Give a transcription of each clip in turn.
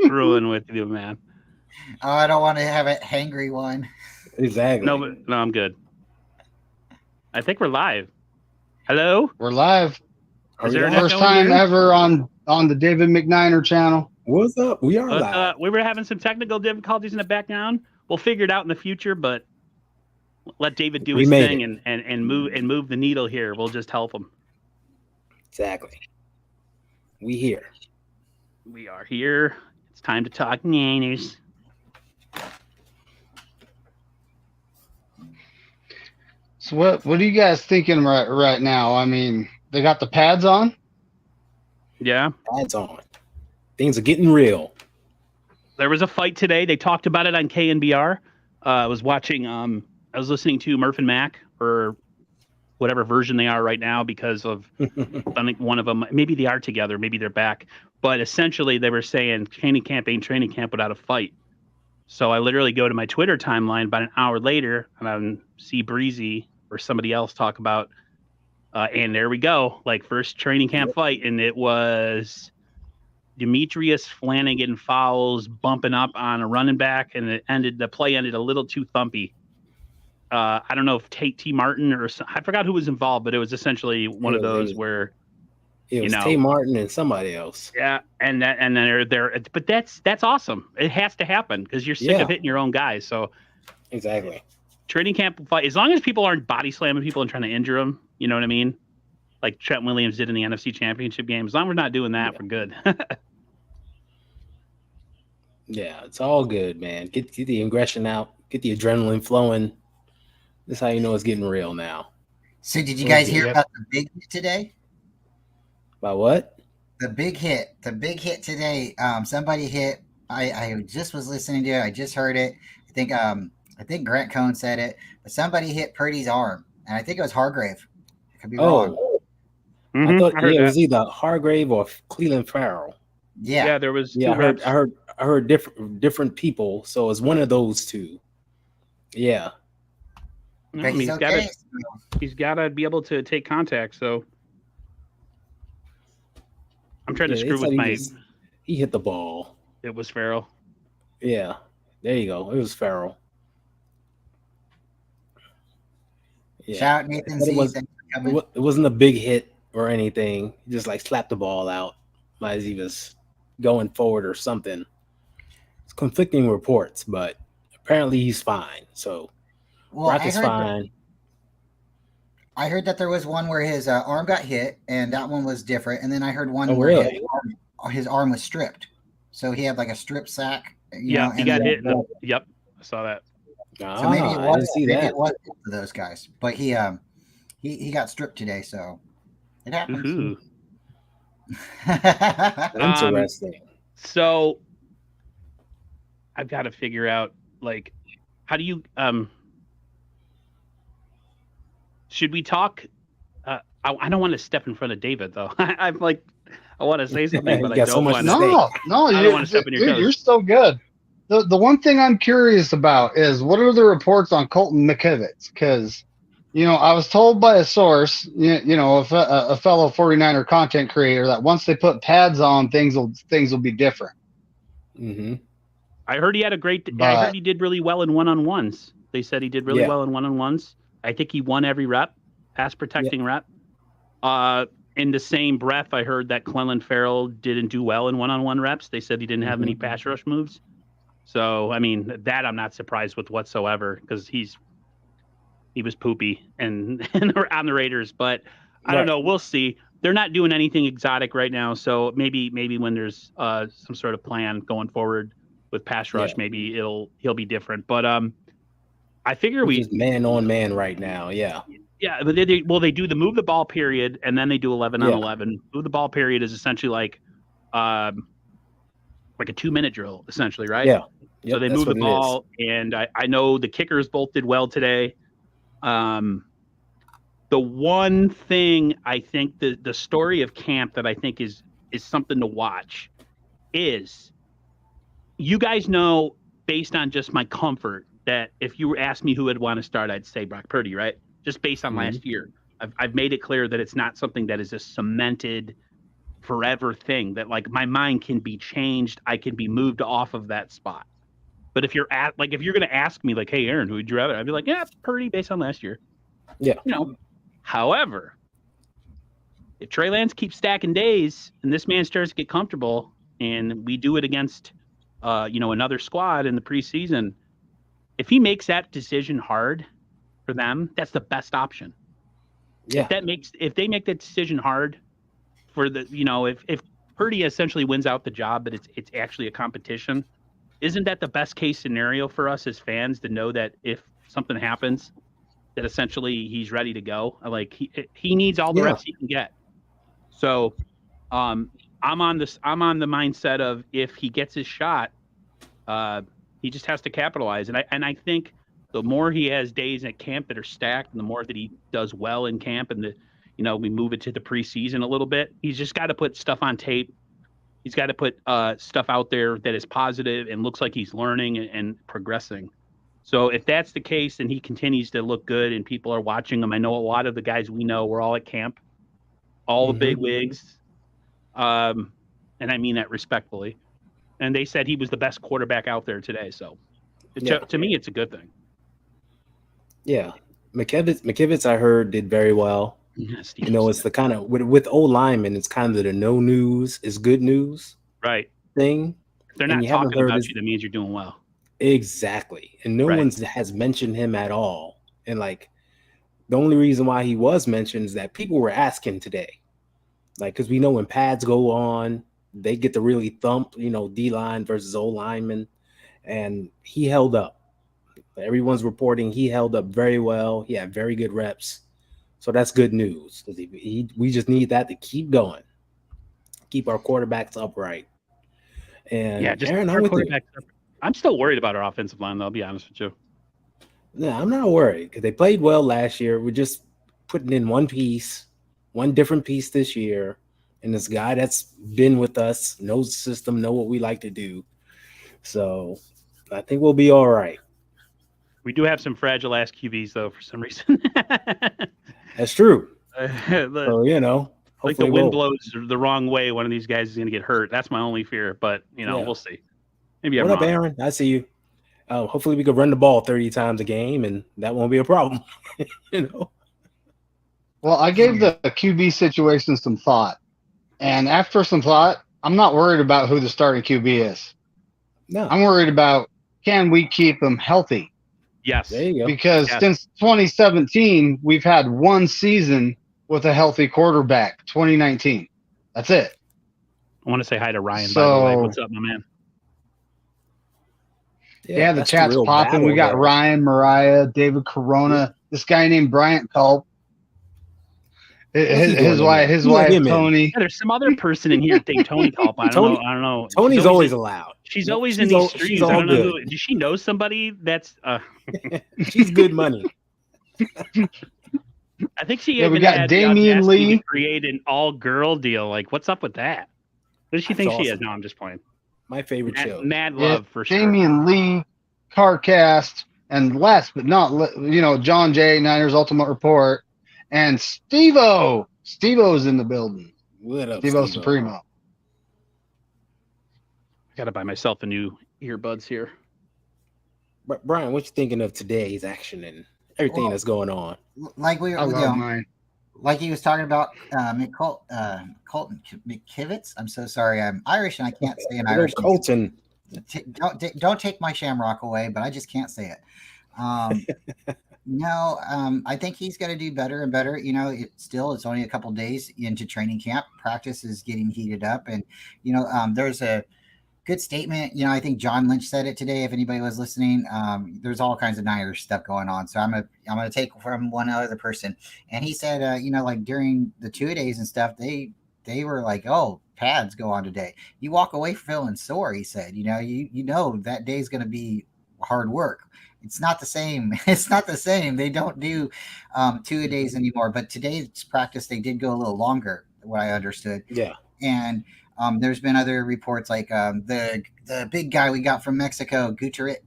screwing with you, man. Oh, I don't want to have a hangry one. No, Exactly. no, I'm good. I think we're live. Hello? We're live. Are Is we there an live? First echo in time here? ever on the David McNiner channel. What's up? We are live. We were having some technical difficulties in the background. We'll figure it out in the future, but let David do We his made thing it. and move the needle here. We'll just help him. Exactly. We here. We are here. It's time to talk Niners. So what are you guys thinking right now? I mean, they got the pads on. Yeah. Pads on. Things are getting real. There was a fight today. They talked about it on KNBR. I was watching. I was listening to Murph and Mac, or whatever version they are right now, because of I think one of them. Maybe they are together. Maybe they're back. But essentially, they were saying training camp ain't training camp without a fight. So I literally go to my Twitter timeline about an hour later, and I see Breezy or somebody else talk about. And there we go, like first training camp fight, and it was Demetrius Flanagan Fowles bumping up on a running back, and the play ended a little too thumpy. I don't know if T. Martin or I forgot who was involved, but it was essentially one of those where it was Tay Martin and somebody else. Yeah, and then they're but that's awesome. It has to happen because you're sick of hitting your own guys. So exactly, training camp fight, as long as people aren't body slamming people and trying to injure them, you know what I mean? Like Trent Williams did in the NFC Championship game. As long as we're not doing that, we're good. Yeah, it's all good, man. Get the aggression out, get the adrenaline flowing. This is how you know it's getting real now. So did you guys hear about the big hit today? About what? The big hit. The big hit today. Somebody hit. I just was listening to it. I just heard it. I think Grant Cohn said it. But somebody hit Purdy's arm, and I think it was Hargrave. I could be wrong. I thought it was either Hargrave or Cleveland Farrell. Yeah, there was. Yeah, I heard different people. So it's one of those two. Yeah. No, he's got to be able to take contact. So I'm trying to screw with my. He hit the ball. It was Farrell. Yeah, there you go. It was Farrell. Yeah. Shout out Nathan Z. It wasn't a big hit or anything. He just like slapped the ball out as he was going forward or something. It's conflicting reports, but apparently he's fine. So. Brock is fine. I heard that there was one where his arm got hit, and that one was different. And then I heard one where his arm was stripped, so he had like a strip sack. He got hit. Yep, I saw that. So maybe it was. Maybe it was for those guys, but he got stripped today, so it happens. Interesting. So I've got to figure out, like, how do you should we talk? I don't want to step in front of David, though. I'm like, I want to say something, but I don't want to. No, I don't want to step in your toes. You're so good. The one thing I'm curious about is what are the reports on Colton McKivitz? Because, I was told by a source, a fellow 49er content creator, that once they put pads on, things will be different. Mm-hmm. I heard he had I heard he did really well in one-on-ones. They said he did really well in one-on-ones. I think he won every rep, pass protecting rep. In the same breath, I heard that Clellan Farrell didn't do well in one-on-one reps. They said he didn't have any pass rush moves. So, I mean, that I'm not surprised with whatsoever, because he was poopy and on the Raiders. But I don't know. We'll see. They're not doing anything exotic right now. So maybe when there's some sort of plan going forward with pass rush, maybe he'll be different. But I figure we just man on man right now. Yeah, but they do the move the ball period, and then they do 11 on 11. Move the ball period is essentially like a 2-minute drill, essentially, right? Yeah. So they move the ball, and I know the kickers both did well today. The one thing I think the story of camp that I think is something to watch is, you guys know, based on just my comfort, that if you asked me who would want to start, I'd say Brock Purdy, right? Just based on last year. I've made it clear that it's not something that is a cemented forever thing that like my mind can be changed. I can be moved off of that spot. But if you're going to ask me like, hey, Aaron, who would you rather? I'd be like, yeah, Purdy based on last year. Yeah. However, if Trey Lance keeps stacking days and this man starts to get comfortable and we do it against, another squad in the preseason, if he makes that decision hard for them, that's the best option. Yeah. If they make that decision hard for the, if Purdy essentially wins out the job, but it's actually a competition, isn't that the best case scenario for us as fans to know that if something happens, that essentially he's ready to go? Like he needs all the reps he can get. So, I'm on the mindset of if he gets his shot, he just has to capitalize. And I think the more he has days at camp that are stacked, and the more that he does well in camp, and we move it to the preseason a little bit, he's just got to put stuff on tape. He's got to put stuff out there that is positive and looks like he's learning and progressing. So if that's the case, and he continues to look good and people are watching him, I know a lot of the guys we know were all at camp, all the big wigs, and I mean that respectfully. And they said he was the best quarterback out there today. So to me, it's a good thing. Yeah. McKivitz, I heard, did very well. Yes, it's the kind of with old linemen, it's kind of the no news is good news thing. If they're not talking about you, that means you're doing well. Exactly. And no one has mentioned him at all. And like the only reason why he was mentioned is that people were asking today. Like, because we know when pads go on, they get to really thump, D-line versus O lineman. And he held up. Everyone's reporting he held up very well. He had very good reps. So that's good news. We just need that to keep going. Keep our quarterbacks upright. And just Aaron, I'm still worried about our offensive line, though, I'll be honest with you. No, I'm not worried because they played well last year. We're just putting in one different piece this year. And this guy that's been with us, knows the system, know what we like to do. So I think we'll be all right. We do have some fragile ass QBs, though, for some reason. That's true. So, like the wind blows the wrong way, one of these guys is going to get hurt. That's my only fear, but, we'll see. Maybe I'm wrong. What up, Aaron? I see you. Hopefully we could run the ball 30 times a game, and that won't be a problem. Well, I gave the QB situation some thought. And after some thought, I'm not worried about who the starting QB is. No. I'm worried about, can we keep him healthy? Yes. There you go. Because since 2017, we've had one season with a healthy quarterback, 2019. That's it. I want to say hi to Ryan, by the way. What's up, my man? Yeah, the chat's popping. We got Ryan, Mariah, David Corona, this guy named Bryant Culp. His wife, Tony. Yeah, there's some other person in here that think Tony Culp. I don't know. Tony's always allowed. She's always in these streets. I don't know does she know somebody that's she's good money. I think she we got Damian Lee to create an all-girl deal. Like, what's up with that? What does she think she is? No, I'm just playing. My favorite show. Mad Love for sure. Damian Lee, CarCast, and last but not, John J. Niners Ultimate Report, and Steve-O. Steve-O's in the building. What up, Steve-O Supremo. I got to buy myself a new earbuds here. But Brian, what you thinking of today's action and everything that's going on? Like we were, like he was talking about, Colton McKivitz. I'm so sorry, I'm Irish and I can't say an Irish name. Colton. Don't take my shamrock away, but I just can't say it. No, I think he's going to do better and better. It's only a couple days into training camp. Practice is getting heated up, and there's a good statement. I think John Lynch said it today. If anybody was listening, there's all kinds of Niners stuff going on. So I'm gonna take from one other person, and he said, like during the 2 days and stuff, they were like, oh, pads go on today. You walk away feeling sore. He said, that day is going to be hard work. It's not the same. It's not the same. They don't do 2 days anymore. But today's practice, they did go a little longer, what I understood. Yeah. And there's been other reports like the big guy we got from Mexico, Gutierrez.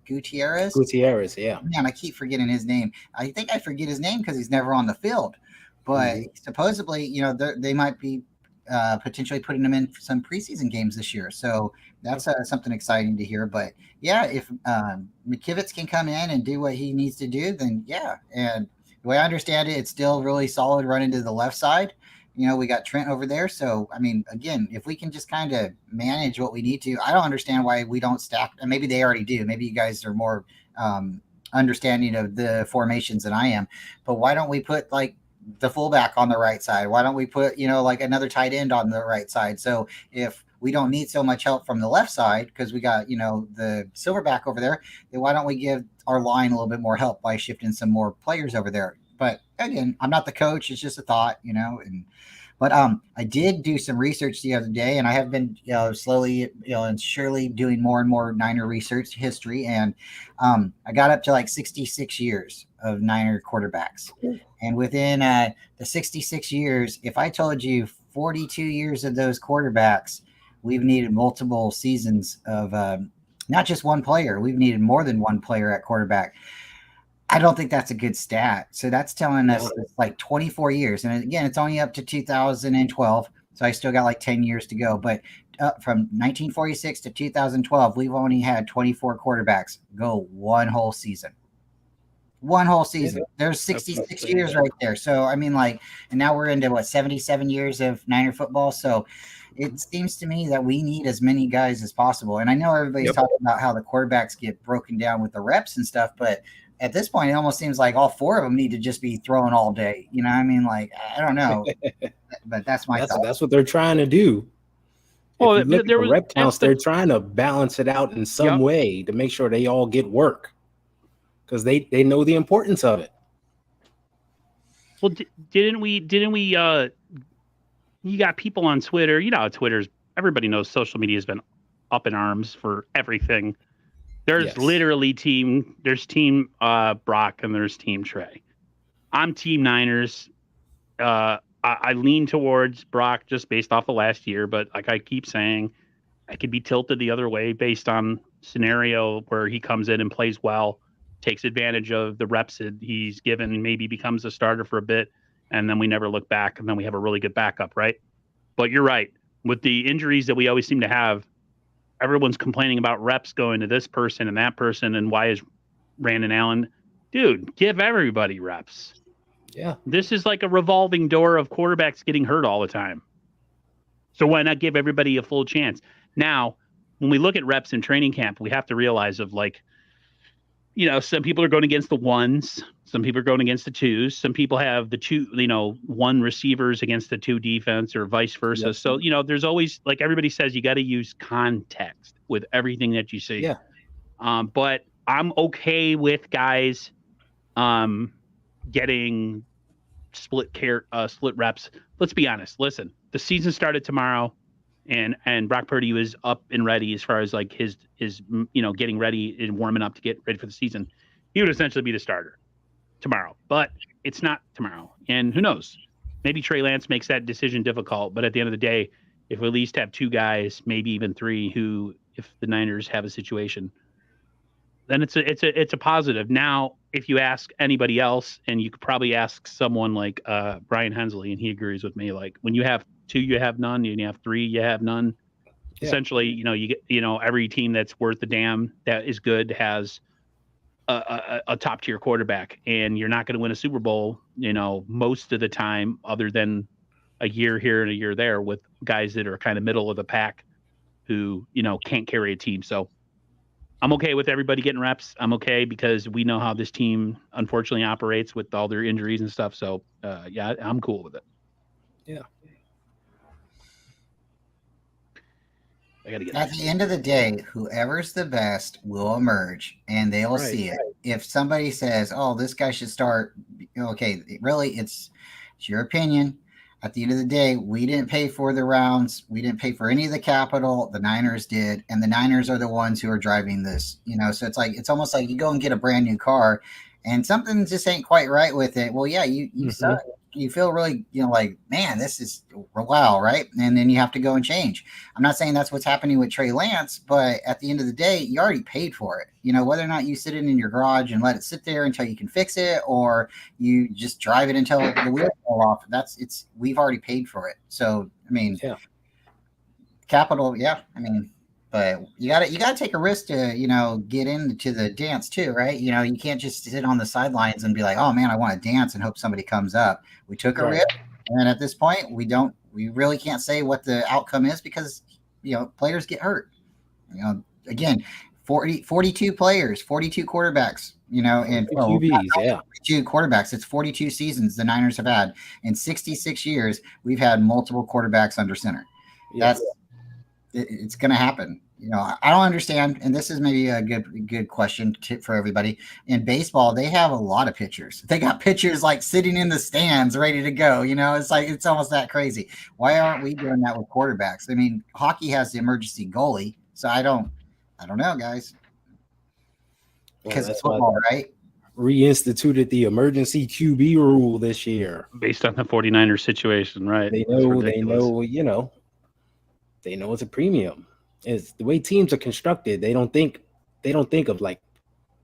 Gutierrez, yeah. Man, I keep forgetting his name. I think I forget his name because he's never on the field. But supposedly, they might be potentially putting him in for some preseason games this year. So that's something exciting to hear. But yeah, if McKivitz can come in and do what he needs to do, then yeah. And the way I understand it, it's still really solid running to the left side. We got Trent over there. So, I mean, again, if we can just kind of manage what we need to, I don't understand why we don't stack. And maybe they already do. Maybe you guys are more understanding of the formations than I am. But why don't we put like the fullback on the right side? Why don't we put, like another tight end on the right side? So if we don't need so much help from the left side because we got, the silverback over there, then why don't we give our line a little bit more help by shifting some more players over there? But again, I'm not the coach. It's just a thought, but I did do some research the other day, and I have been, slowly, and surely doing more and more Niner research history. And I got up to like 66 years of Niner quarterbacks. And within the 66 years, if I told you 42 years of those quarterbacks, we've needed multiple seasons of not just one player. We've needed more than one player at quarterback. I don't think that's a good stat. So that's telling us it's like 24 years. And again, it's only up to 2012. So I still got like 10 years to go. But from 1946 to 2012, we've only had 24 quarterbacks go one whole season. One whole season. There's 66 years right there. So, I mean, and now we're into 77 years of Niner football. So it seems to me that we need as many guys as possible. And I know everybody's talking about how the quarterbacks get broken down with the reps and stuff, but at this point, it almost seems like all four of them need to just be throwing all day. I don't know, but that's my thought. That's what they're trying to do. Well, if you look at the rep counts, they're trying to balance it out in some way to make sure they all get work because they know the importance of it. Well, didn't we? You got people on Twitter. Twitter's. Everybody knows social media has been up in arms for everything. There's literally team Brock and there's team Trey. I'm team Niners. I lean towards Brock just based off of last year, but like I keep saying, I could be tilted the other way based on scenario where he comes in and plays well, takes advantage of the reps that he's given, and maybe becomes a starter for a bit, and then we never look back, and then we have a really good backup, right? But you're right. With the injuries that we always seem to have, everyone's complaining about reps going to this person and that person, and why is Brandon Allen? Dude, give everybody reps. Yeah. This is like a revolving door of quarterbacks getting hurt all the time. So why not give everybody a full chance? Now, when we look at reps in training camp, we have to realize some people are going against the ones, some people are going against the twos, some people have the two, one receivers against the two defense or vice versa. Yep. So, there's always, like everybody says, you got to use context with everything that you see. Yeah. But I'm okay with guys getting split reps. Let's be honest. Listen, the season started tomorrow. And Brock Purdy was up and ready as far as like his getting ready and warming up to get ready for the season. He would essentially be the starter tomorrow, but it's not tomorrow. And who knows? Maybe Trey Lance makes that decision difficult. But at the end of the day, if we at least have two guys, maybe even three, who, if the Niners have a situation, then it's a positive. Now, if you ask anybody else, and you could probably ask someone like Brian Hensley, and he agrees with me, like when you have two, you have none. You have three, you have none. Yeah. Essentially, you get, every team that's worth a damn that is good has a top tier quarterback, and you're not going to win a Super Bowl, most of the time, other than a year here and a year there with guys that are kind of middle of the pack who, can't carry a team. So I'm okay with everybody getting reps. I'm okay because we know how this team unfortunately operates with all their injuries and stuff. So I'm cool with it. Yeah. At the end of the day, whoever's the best will emerge, and they will see it. If somebody says, "Oh, this guy should start," okay, really, it's your opinion. At the end of the day, we didn't pay for the rounds. We didn't pay for any of the capital. The Niners did, and the Niners are the ones who are driving this. So it's almost like you go and get a brand new car, and something just ain't quite right with it. Well, yeah, you suck. You feel really, like, man, this is wow, right? And then you have to go and change. I'm not saying that's what's happening with Trey Lance, but at the end of the day, you already paid for it. Whether or not you sit it in your garage and let it sit there until you can fix it, or you just drive it until the wheels fall off. We've already paid for it. So I mean, Yeah. capital, yeah. I mean, but you gotta take a risk to get into the dance too, right? You can't just sit on the sidelines and be like, oh man, I want to dance and hope somebody comes up. We took a Right. risk, and at this point, we really can't say what the outcome is because players get hurt. Again, 42 players, 42 quarterbacks, and QBs, yeah. 42 quarterbacks. It's 42 seasons the Niners have had. In 66 years, we've had multiple quarterbacks under center. Yeah. It's going to happen. I don't understand, and this is maybe a good question for everybody. In baseball, they have a lot of pitchers. They got pitchers like sitting in the stands ready to go. It's almost that crazy. Why aren't we doing that with quarterbacks? I mean, hockey has the emergency goalie, so I don't know, guys. Because it's football, right? Reinstituted the emergency QB rule this year based on the 49ers situation, right? They know it's a premium. It's the way teams are constructed. They don't think of like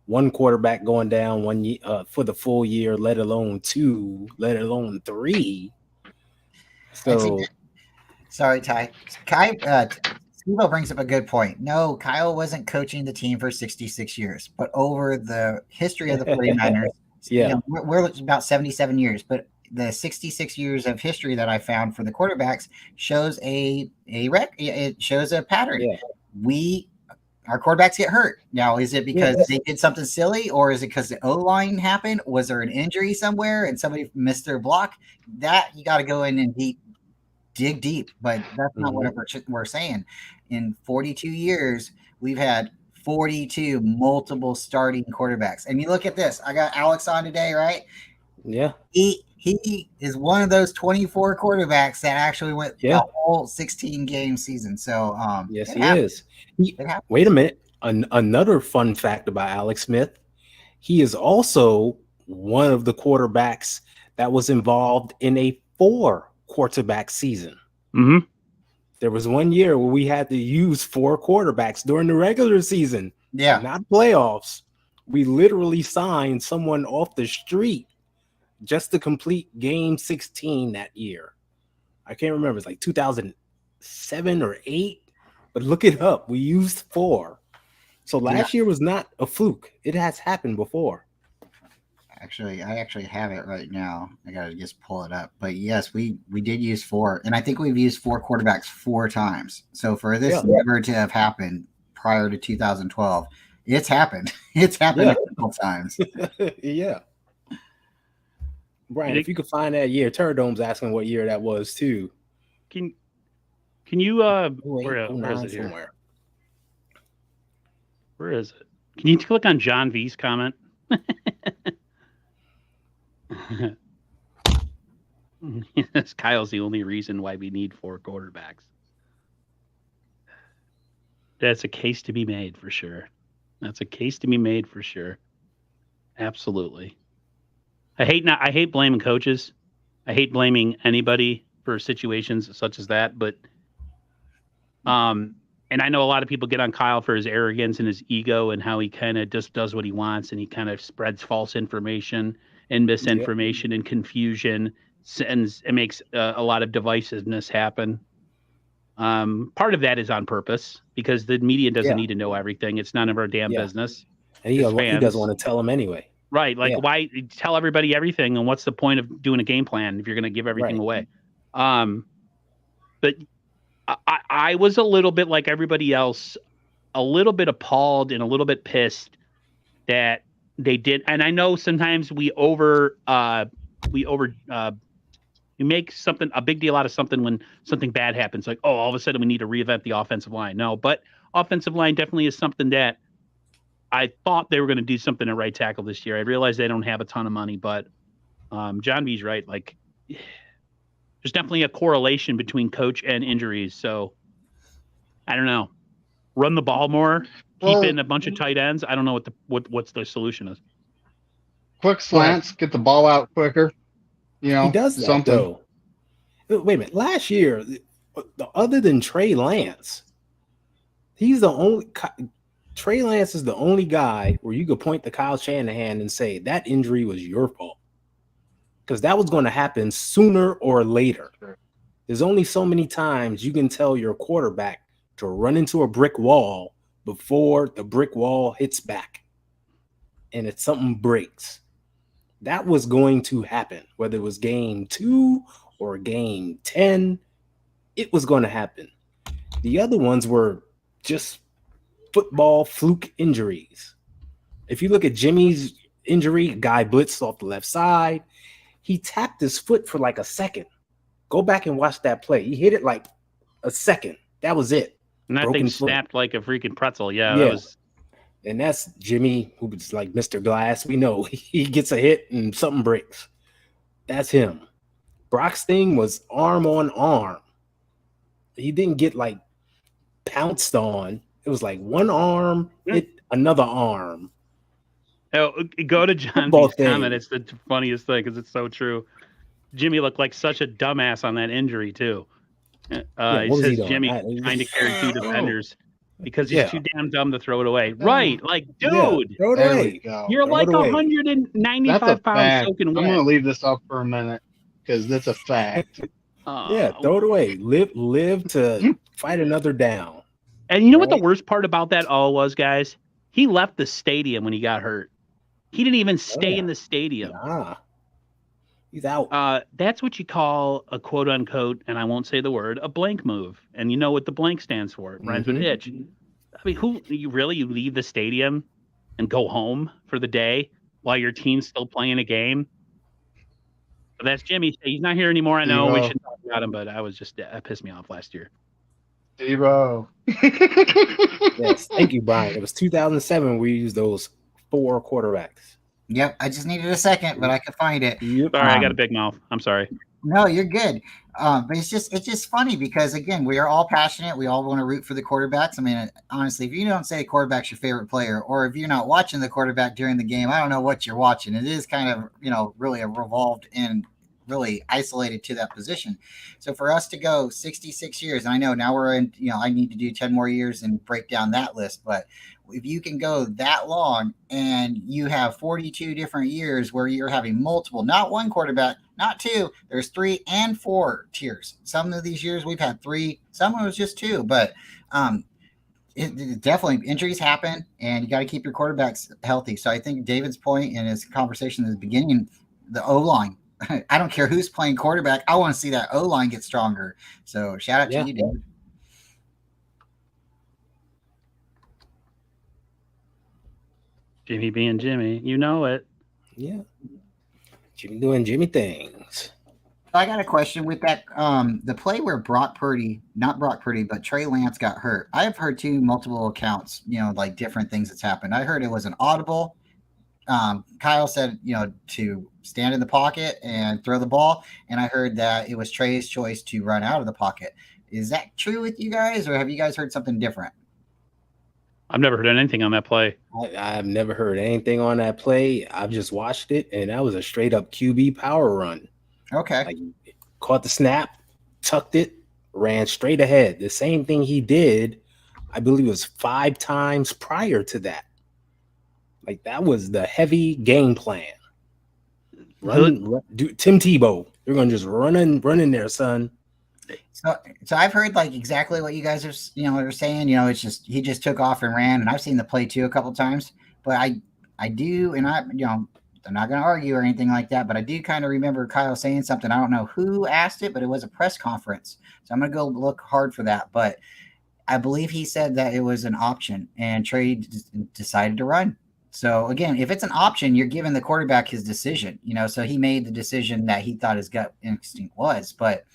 one quarterback going down one year for the full year, let alone two, let alone three. So sorry, Ty. Steve brings up a good point. No, Kyle wasn't coaching the team for 66 years, but over the history of the 49ers, we're about 77 years, but the 66 years of history that I found for the quarterbacks shows it shows a pattern. Yeah. Our quarterbacks get hurt. Now, is it because they did something silly, or is it because the O-line happened? Was there an injury somewhere and somebody missed their block? That you got to go in and dig deep, but that's not what we're saying. In 42 years, we've had 42 multiple starting quarterbacks. And you look at this. I got Alex on today, right? Yeah. He is one of those 24 quarterbacks that actually went the whole 16-game season. So yes, he is. Wait a minute. Another fun fact about Alex Smith, he is also one of the quarterbacks that was involved in a 4-quarterback season. Mm-hmm. There was one year where we had to use 4 quarterbacks during the regular season. Yeah. Not playoffs. We literally signed someone off the street just to complete game 16 that year. I can't remember. It's like 2007 or 8, but look it up. We used 4. So last year was not a fluke. It has happened before. Actually, I have it right now. I got to just pull it up. But yes, we did use 4. And I think we've used 4 quarterbacks 4 times. So for this never to have happened prior to 2012, it's happened. It's happened a couple times. Yeah. Brian, if you could find that year, Turdome's asking what year that was too. Can you where is it here? Where is it? Can you click on John V's comment? Yes, Kyle's the only reason why we need 4 quarterbacks. That's a case to be made for sure. Absolutely. I hate blaming coaches. I hate blaming anybody for situations such as that. But, and I know a lot of people get on Kyle for his arrogance and his ego and how he kind of just does what he wants and he kind of spreads false information and misinformation and confusion and it makes a lot of divisiveness happen. Part of that is on purpose because the media doesn't need to know everything. It's none of our damn business. And he doesn't want to tell them anyway. Right. Like why tell everybody everything? And what's the point of doing a game plan if you're going to give everything away? But I was a little bit like everybody else, a little bit appalled and a little bit pissed that they did. And I know sometimes we make a big deal out of something when something bad happens. Like, oh, all of a sudden we need to reinvent the offensive line. No, but offensive line definitely is something that I thought they were going to do something at right tackle this year. I realized they don't have a ton of money, but John B's right. Like, there's definitely a correlation between coach and injuries. So I don't know. Run the ball more. Keep in a bunch of tight ends. I don't know what's the solution is. Quick slants, get the ball out quicker. He does that, something. Though. Wait a minute. Last year, other than Trey Lance, Trey Lance is the only guy where you could point to Kyle Shanahan and say that injury was your fault because that was going to happen sooner or later. There's only so many times you can tell your quarterback to run into a brick wall before the brick wall hits back and if something breaks. That was going to happen, whether it was game 2 or game 10, it was going to happen. The other ones were just football fluke injuries. If you look at Jimmy's injury, guy blitzed off the left side. He tapped his foot for like a second. Go back and watch that play. He hit it like a second. That was it. And that Broken thing foot. snapped like a freaking pretzel. Yeah, Yeah. that was. And that's Jimmy, who was like Mr. Glass. We know he gets a hit and something breaks. That's him. Brock's thing was arm on arm. He didn't get like pounced on. It was like one arm hit another arm. Oh, go to John Football B's thing. comment. It's the funniest thing because it's so true. Jimmy looked like such a dumbass on that injury too. what He was he says doing? Jimmy trying to carry 2 defenders because he's Yeah. too damn dumb to throw it away. Right, like dude, Yeah, throw it There we away. go. you're throw like it away. 195 That's a pounds fact. soaking I'm wet. going to leave this up for a minute because that's a fact. Yeah, throw it away. Live to fight another down. And you know what the Right. worst part about that all was, guys? He left the stadium when he got hurt. He didn't even stay yeah. in the stadium. Nah. He's out. That's what you call a quote unquote, and I won't say the word, a blank move. And you know what the blank stands for. It rhymes with Mhm. hitch. I mean, you leave the stadium and go home for the day while your team's still playing a game? But that's Jimmy. He's not here anymore. I know we Zero. should talk about him, but that pissed me off last year. Zero. Yes. Thank you, Brian. It was 2007 we used those 4 quarterbacks. Yep, I just needed a second, but I could find it. Yep. Sorry, I got a big mouth. I'm sorry. No, you're good. But it's just funny because again, we are all passionate. We all want to root for the quarterbacks. I mean, honestly, if you don't say quarterback's your favorite player, or if you're not watching the quarterback during the game, I don't know what you're watching. It is kind of, really revolved and really isolated to that position. So for us to go 66 years, and I know now we're in, I need to do 10 more years and break down that list, but if you can go that long and you have 42 different years where you're having multiple, not one quarterback, not 2, there's 3 and 4 tiers. Some of these years we've had 3, some of it was just 2, but it definitely injuries happen and you got to keep your quarterbacks healthy. So I think David's point in his conversation at the beginning, the O-line, I don't care who's playing quarterback. I want to see that O-line get stronger. So shout out to you, David. Jimmy being Jimmy, you know it. Yeah. Jimmy doing Jimmy things. I got a question with that. The play where not Brock Purdy, but Trey Lance got hurt. I have heard multiple accounts, like different things that's happened. I heard it was an audible. Kyle said, to stand in the pocket and throw the ball. And I heard that it was Trey's choice to run out of the pocket. Is that true with you guys, or have you guys heard something different? I've never heard anything on that play. I've never heard anything on that play. I've just watched it, and that was a straight up QB power run. Okay. Like, caught the snap, tucked it, ran straight ahead. The same thing he did, I believe it was 5 times prior to that. Like, that was the heavy game plan. Run, Tim Tebow. You're going to just run in there, son. So I've heard like exactly what you guys are saying. It's just he just took off and ran, and I've seen the play too a couple times. But I do, and I'm not going to argue or anything like that. But I do kind of remember Kyle saying something. I don't know who asked it, but it was a press conference. So I'm going to go look hard for that. But I believe he said that it was an option, and Trey decided to run. So again, if it's an option, you're giving the quarterback his decision. So he made the decision that he thought his gut instinct was, but.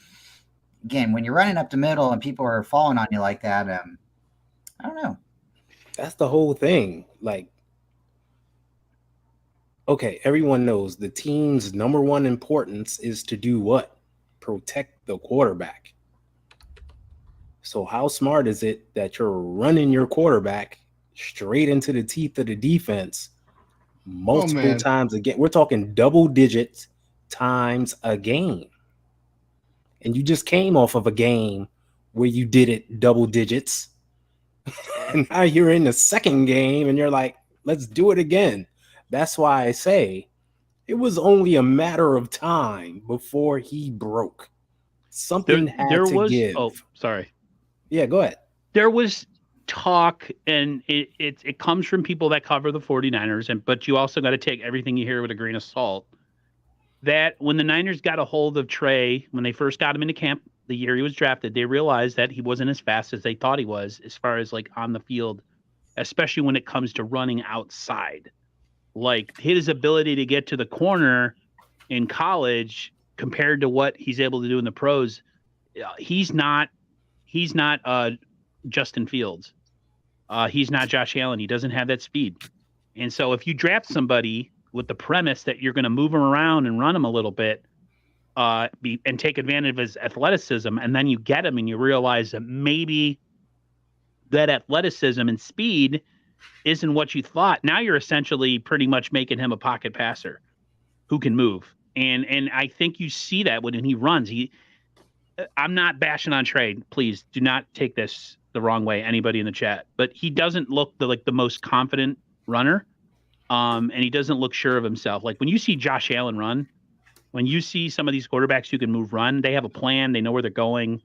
Again, when you're running up the middle and people are falling on you like that, I don't know. That's the whole thing. Like, okay, everyone knows the team's number one importance is to do what? Protect the quarterback. So how smart is it that you're running your quarterback straight into the teeth of the defense multiple times again? We're talking double digits times a game. And you just came off of a game where you did it double digits. And now you're in the second game and you're like, let's do it again. That's why I say it was only a matter of time before he broke. something had to give. Oh, sorry. Yeah, go ahead. There was talk, and it comes from people that cover the 49ers, but you also got to take everything you hear with a grain of salt, that when the Niners got a hold of Trey, when they first got him into camp the year he was drafted, they realized that he wasn't as fast as they thought he was as far as like on the field, especially when it comes to running outside. Like his ability to get to the corner in college compared to what he's able to do in the pros, he's not Justin Fields. He's not Josh Allen. He doesn't have that speed. And so if you draft somebody with the premise that you're going to move him around and run him a little bit, and take advantage of his athleticism, and then you get him and you realize that maybe that athleticism and speed isn't what you thought, now you're essentially pretty much making him a pocket passer who can move. And I think you see that when he runs. I'm not bashing on Trey. Please do not take this the wrong way, anybody in the chat. But he doesn't look the most confident runner, and he doesn't look sure of himself. Like when you see Josh Allen run, when you see some of these quarterbacks who can move run, they have a plan. They know where they're going.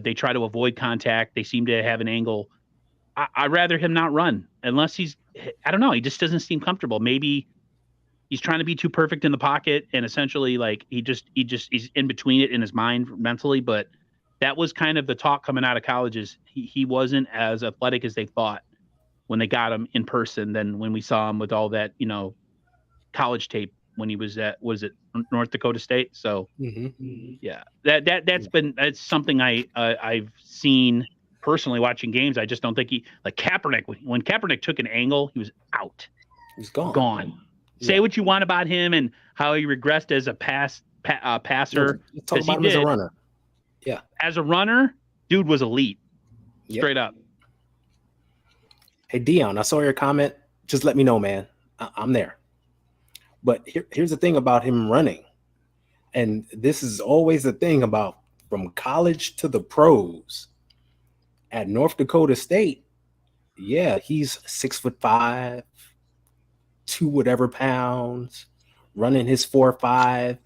They try to avoid contact. They seem to have an angle. I'd rather him not run unless I don't know. He just doesn't seem comfortable. Maybe he's trying to be too perfect in the pocket, and essentially like he's in between it in his mind mentally. But that was kind of the talk coming out of colleges. He wasn't as athletic as they thought when they got him in person than when we saw him with all that, college tape when he was at, was it North Dakota State? So yeah, that's something I've seen personally watching games. I just don't think like Kaepernick, when Kaepernick took an angle, he was out. He's gone. Yeah. Say what you want about him and how he regressed as a passer. Talk about him as a runner. Yeah. As a runner, dude was elite. Yep. Straight up. Hey, Dion, I saw your comment. Just let me know, man. I'm there. But here's the thing about him running. And this is always the thing about from college to the pros. At North Dakota State, yeah, he's 6'5", 2 whatever pounds, running his 4.5,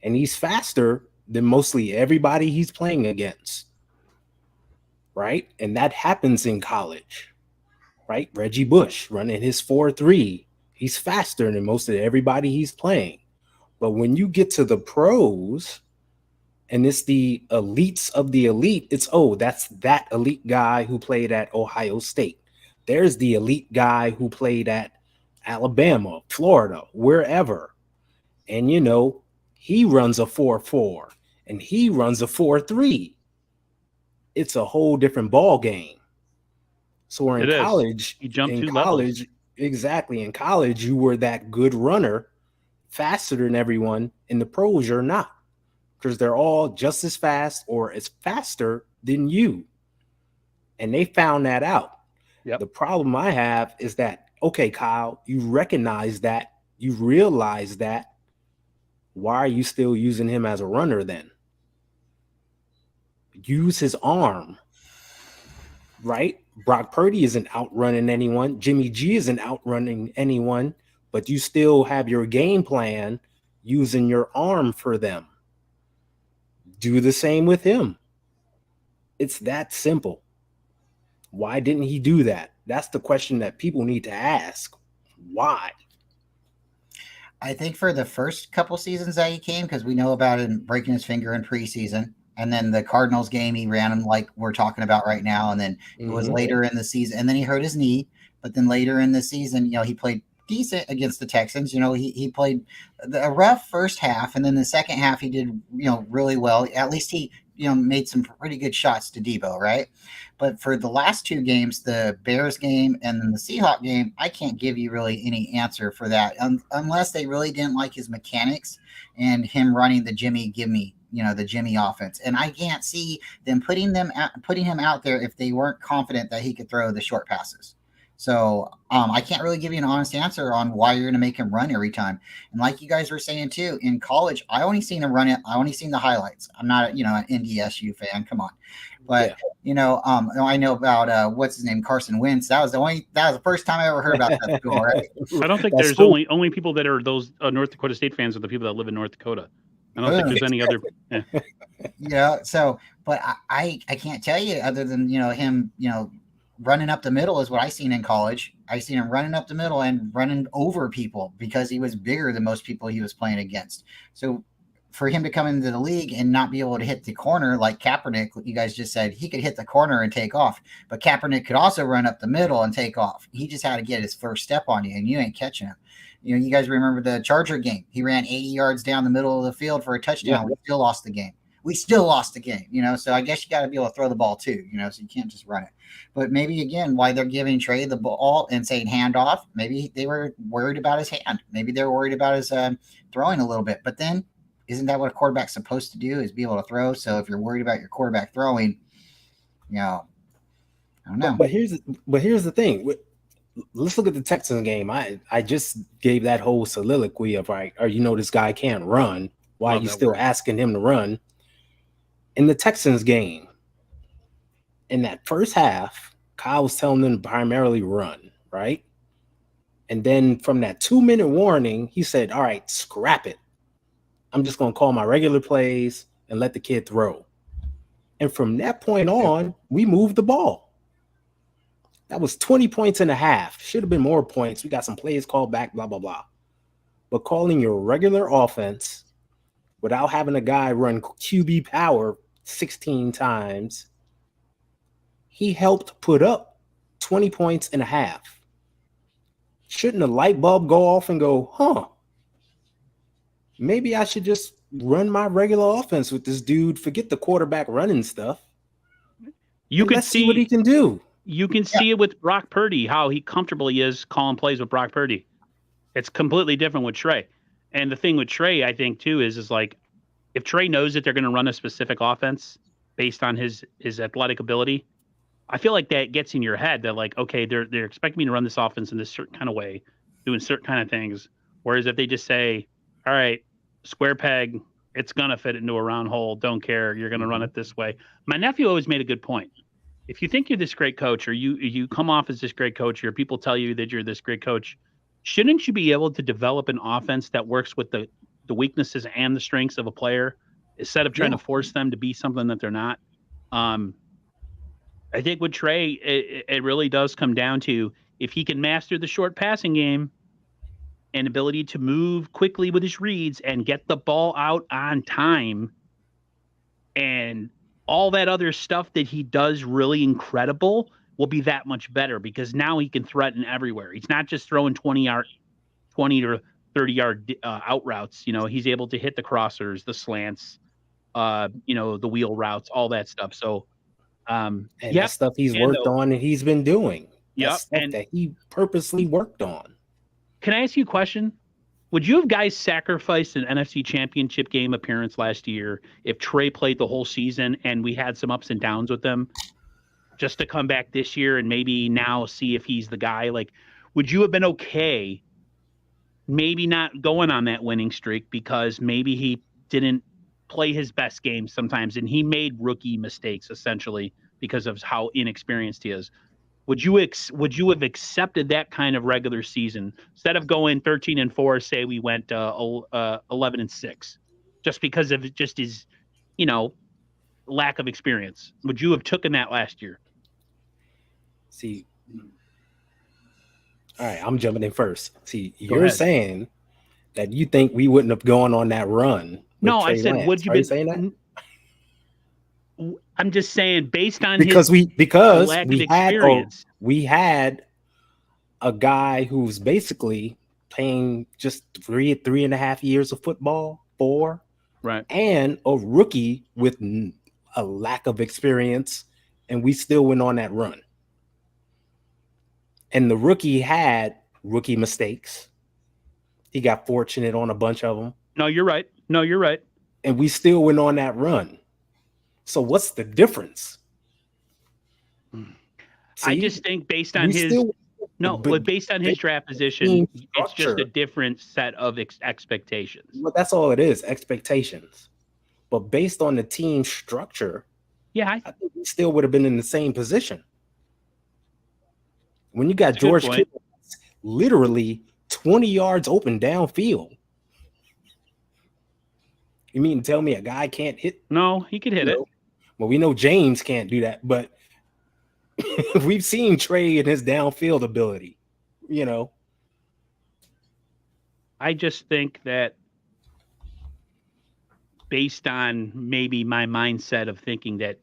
and he's faster than mostly everybody he's playing against. Right? And that happens in college. Right? Reggie Bush running his 4.3. He's faster than most of everybody he's playing. But when you get to the pros, and it's the elites of the elite, that's that elite guy who played at Ohio State. There's the elite guy who played at Alabama, Florida, wherever. And, he runs a 4.4 and he runs a 4.3. It's a whole different ball game. So in college, you jumped 2 levels. Exactly. In college, you were that good runner, faster than everyone. In the pros, you're not. Because they're all just as fast or as faster than you. And they found that out. Yep. The problem I have is that, okay, Kyle, you recognize that, you realize that. Why are you still using him as a runner then? Use his arm, right? Brock Purdy isn't outrunning anyone. Jimmy G isn't outrunning anyone, but you still have your game plan using your arm for them. Do the same with him. It's that simple. Why didn't he do that? That's the question that people need to ask. Why? I think for the first couple seasons that he came, because we know about him breaking his finger in preseason, and then the Cardinals game, he ran him like we're talking about right now, and then it was later in the season, and then he hurt his knee, but then later in the season, he played decent against the Texans. He played a rough first half, and then the second half he did, really well. At least he, made some pretty good shots to Debo, right? But for the last 2 games, the Bears game and then the Seahawks game, I can't give you really any answer for that unless they really didn't like his mechanics and him running the Jimmy Gimme, the Jimmy offense. And I can't see them putting him out there if they weren't confident that he could throw the short passes. So I can't really give you an honest answer on why you're going to make him run every time. And like you guys were saying too, in college, I only seen him run it. I only seen the highlights. I'm not, an NDSU fan. Come on. But, I know about, what's his name? Carson Wentz. That was the first time I ever heard about that school, right? I don't think there's only people that are those North Dakota State fans are the people that live in North Dakota. I don't think there's any other. Yeah. So, but I can't tell you other than, him, running up the middle is what I seen in college. I seen him running up the middle and running over people because he was bigger than most people he was playing against. So for him to come into the league and not be able to hit the corner like Kaepernick, you guys just said, he could hit the corner and take off, but Kaepernick could also run up the middle and take off. He just had to get his first step on you, and you ain't catching him. You guys remember the Charger game. He ran 80 yards down the middle of the field for a touchdown. Yeah. We still lost the game. So I guess you got to be able to throw the ball too, so you can't just run it. But maybe, again, why they're giving Trey the ball and saying hand off, maybe they were worried about his hand. Maybe they're worried about his throwing a little bit. But then isn't that what a quarterback's supposed to do, is be able to throw? So if you're worried about your quarterback throwing, I don't know. But here's the thing. Let's look at the Texans game. I just gave that whole soliloquy of, right, or this guy can't run. Why are you still asking him to run? In the Texans game, in that first half, Kyle was telling them to primarily run, right? And then from that 2-minute warning, he said, all right, scrap it. I'm just going to call my regular plays and let the kid throw. And from that point on, we moved the ball. That was 20 points and a half. Should have been more points. We got some plays called back, blah, blah, blah. But calling your regular offense without having a guy run QB power 16 times, he helped put up 20 points and a half. Shouldn't a light bulb go off and go, maybe I should just run my regular offense with this dude, forget the quarterback running stuff. You can see what he can do. You can see it with Brock Purdy, how he comfortably is calling plays with Brock Purdy. It's completely different with Trey. And the thing with Trey, I think, too, is like, if Trey knows that they're going to run a specific offense based on his athletic ability, I feel like that gets in your head that, like, okay, they're expecting me to run this offense in this certain kind of way, doing certain kind of things. Whereas if they just say, all right, square peg, it's going to fit into a round hole, don't care, you're going to run it this way. My nephew always made a good point. If you think you're this great coach, or you come off as this great coach, or people tell you that you're this great coach, shouldn't you be able to develop an offense that works with the weaknesses and the strengths of a player instead of trying to force them to be something that they're not? I think with Trey, it really does come down to, if he can master the short passing game and ability to move quickly with his reads and get the ball out on time, and all that other stuff that he does really incredible, will be that much better, because now he can threaten everywhere. He's not just throwing 20 or 30-yard out routes. He's able to hit the crossers, the slants, the wheel routes, all that stuff. So, that stuff he's worked on and he's been doing. That stuff that he purposely worked on. Can I ask you a question? Would you have guys sacrificed an NFC Championship game appearance last year if Trey played the whole season and we had some ups and downs with him, just to come back this year and maybe now see if he's the guy? Like, would you have been okay maybe not going on that winning streak because maybe he didn't play his best game sometimes and he made rookie mistakes essentially because of how inexperienced he is? Would you have accepted that kind of regular season instead of going 13-4? Say we went 11-6, just because of just his, lack of experience. Would you have taken that last year? See, all right, I'm jumping in first. See, you're saying that you think we wouldn't have gone on that run. No, I said, Lance. would you be saying that? I'm just saying, based on because his lack of experience. We had a guy who's basically playing just 3.5 years of football, 4, right, and a rookie with a lack of experience, and we still went on that run. And the rookie had rookie mistakes. He got fortunate on a bunch of them. No, you're right. And we still went on that run. So what's the difference? See, I just think based on his draft position, it's just a different set of expectations. But that's all it is, expectations. But based on the team structure, I think we still would have been in the same position. When you got George Kittle literally 20 yards open downfield, You mean tell me a guy can't hit? No, he could hit it. Well, we know James can't do that, but we've seen Trey and his downfield ability. I just think that based on maybe my mindset of thinking that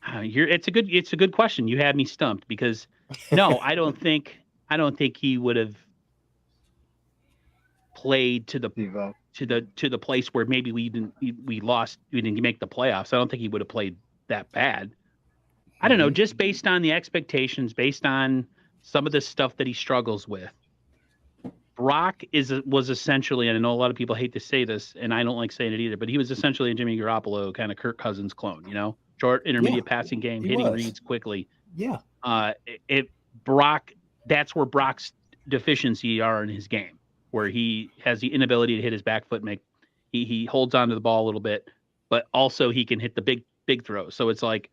it's a good question. You had me stumped because no, I don't think he would have played to the place where maybe we didn't make the playoffs. I don't think he would have played that bad. I don't know, just based on the expectations, based on some of the stuff that he struggles with. Brock was essentially, and I know a lot of people hate to say this, and I don't like saying it either, but he was essentially a Jimmy Garoppolo kind of Kirk Cousins clone, short, intermediate passing game, hitting reads quickly. Yeah. Brock, that's where Brock's deficiency are in his game, where he has the inability to hit his back foot, he holds onto the ball a little bit, but also he can hit the big throws. So it's like,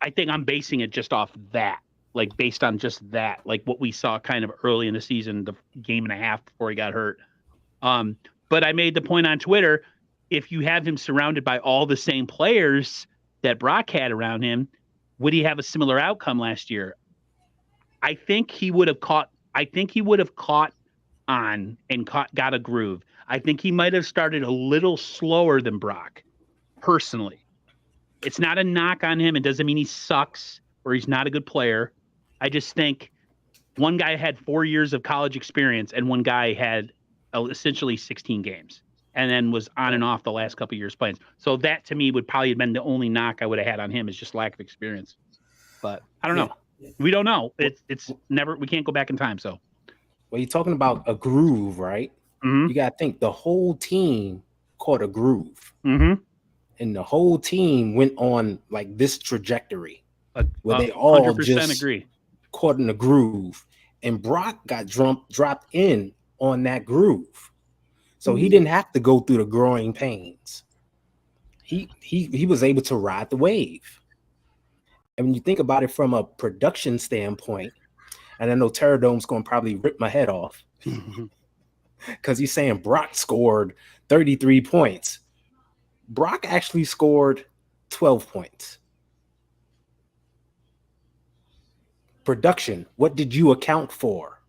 I think I'm basing it just off that. Like based on just that, like what we saw kind of early in the season, the game and a half before he got hurt. But I made the point on Twitter, if you have him surrounded by all the same players that Brock had around him, would he have a similar outcome last year? I think he would have caught on and got a groove. I think he might have started a little slower than Brock, personally. It's not a knock on him. It doesn't mean he sucks or he's not a good player. I just think one guy had 4 years of college experience and one guy had essentially 16 games and then was on and off the last couple of years playing. So that to me would probably have been the only knock I would have had on him is just lack of experience. But I don't know. We don't know. It's never, we can't go back in time. So, well, you're talking about a groove, right? Mm-hmm. You got to think the whole team caught a groove. Mm-hmm. And the whole team went on like this trajectory where they all just agree. Caught in a groove, and Brock got dropped in on that groove, so he didn't have to go through the growing pains. He was able to ride the wave. And when you think about it from a production standpoint, and I know Terradome's going to probably rip my head off because he's saying Brock scored 33 points. Brock actually scored 12 points. Production, what did you account for?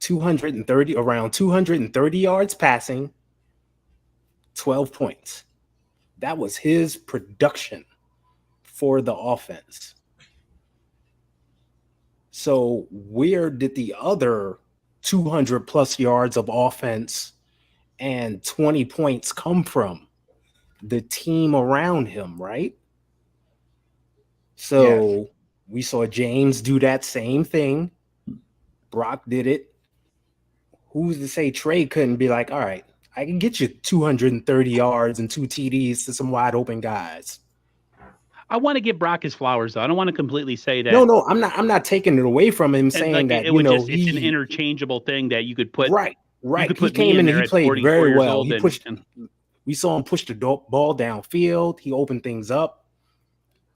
Around 230 yards passing, 12 points. That was his production for the offense. So where did the other 200 plus yards of offense and 20 points come from? The team around him, right? So we saw James do that same thing. Brock did it. Who's to say Trey couldn't be like, all right, I can get you 230 yards and 2 TDs to some wide open guys. I want to give Brock his flowers, though. I don't want to completely say that. No, I'm not taking it away from him, saying that it's an interchangeable thing that you could put. Right. He came in and he played very well. We saw him push the ball downfield. He opened things up.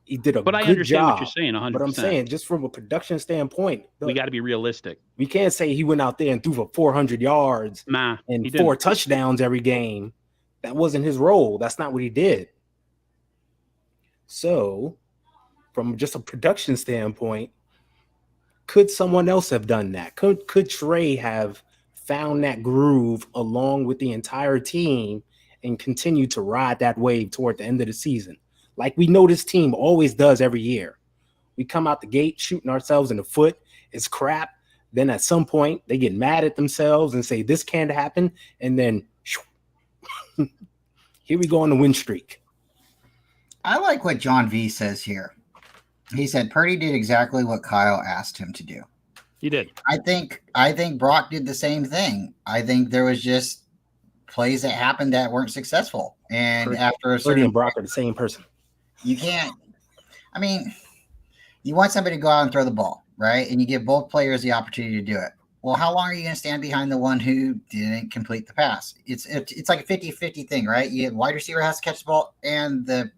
He did a good job. But I understand what you're saying, 100%. But I'm saying, just from a production standpoint, we got to be realistic. We can't say he went out there and threw for 400 yards and 4 touchdowns every game. That wasn't his role. That's not what he did. So, from just a production standpoint, could someone else have done that? Could Trey have found that groove along with the entire team and continue to ride that wave toward the end of the season? Like we know this team always does every year. We come out the gate shooting ourselves in the foot. It's crap. Then at some point, they get mad at themselves and say, this can't happen. And then here we go on the win streak. I like what John V says here. He said Purdy did exactly what Kyle asked him to do. He did. I think Brock did the same thing. I think there was just plays that happened that weren't successful. And after a certain Purdy and Brock are the same person. You can't. I mean, you want somebody to go out and throw the ball, right? And you give both players the opportunity to do it. Well, how long are you going to stand behind the one who didn't complete the pass? It's like a 50-50 thing, right? You wide receiver has to catch the ball and the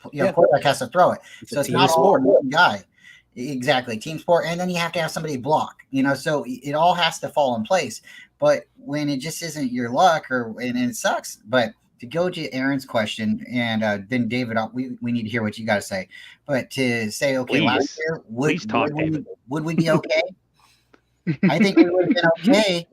quarterback has to throw it. So it's not all one guy. Exactly. Team sport. And then you have to have somebody block, so it all has to fall in place. But when it just isn't your luck and it sucks, but to go to Aaron's question, and then David, we need to hear what you got to say. But to say, okay, last year, would we be okay? I think we would have been okay.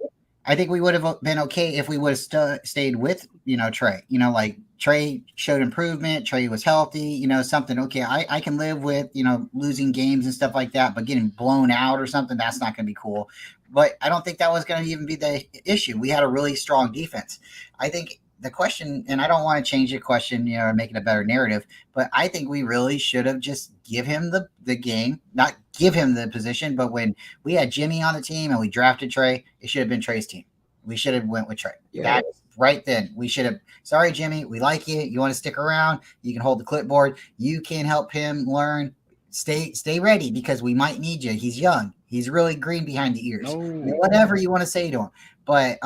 I think we would have been okay if we would have stayed with, Trey. Like Trey showed improvement. Trey was healthy. Something. Okay, I can live with, losing games and stuff like that, but getting blown out or something, that's not going to be cool. But I don't think that was going to even be the issue. We had a really strong defense. I think the question, and I don't want to change the question, or make it a better narrative, but I think we really should have just give him the game, not give him the position. But when we had Jimmy on the team and we drafted Trey, it should have been Trey's team. We should have went with Trey. Yeah. That's right then. We should have, sorry, Jimmy, we like you. You want to stick around? You can hold the clipboard. You can help him learn. Stay ready because we might need you. He's young. He's really green behind the ears. Whatever you want to say to him. But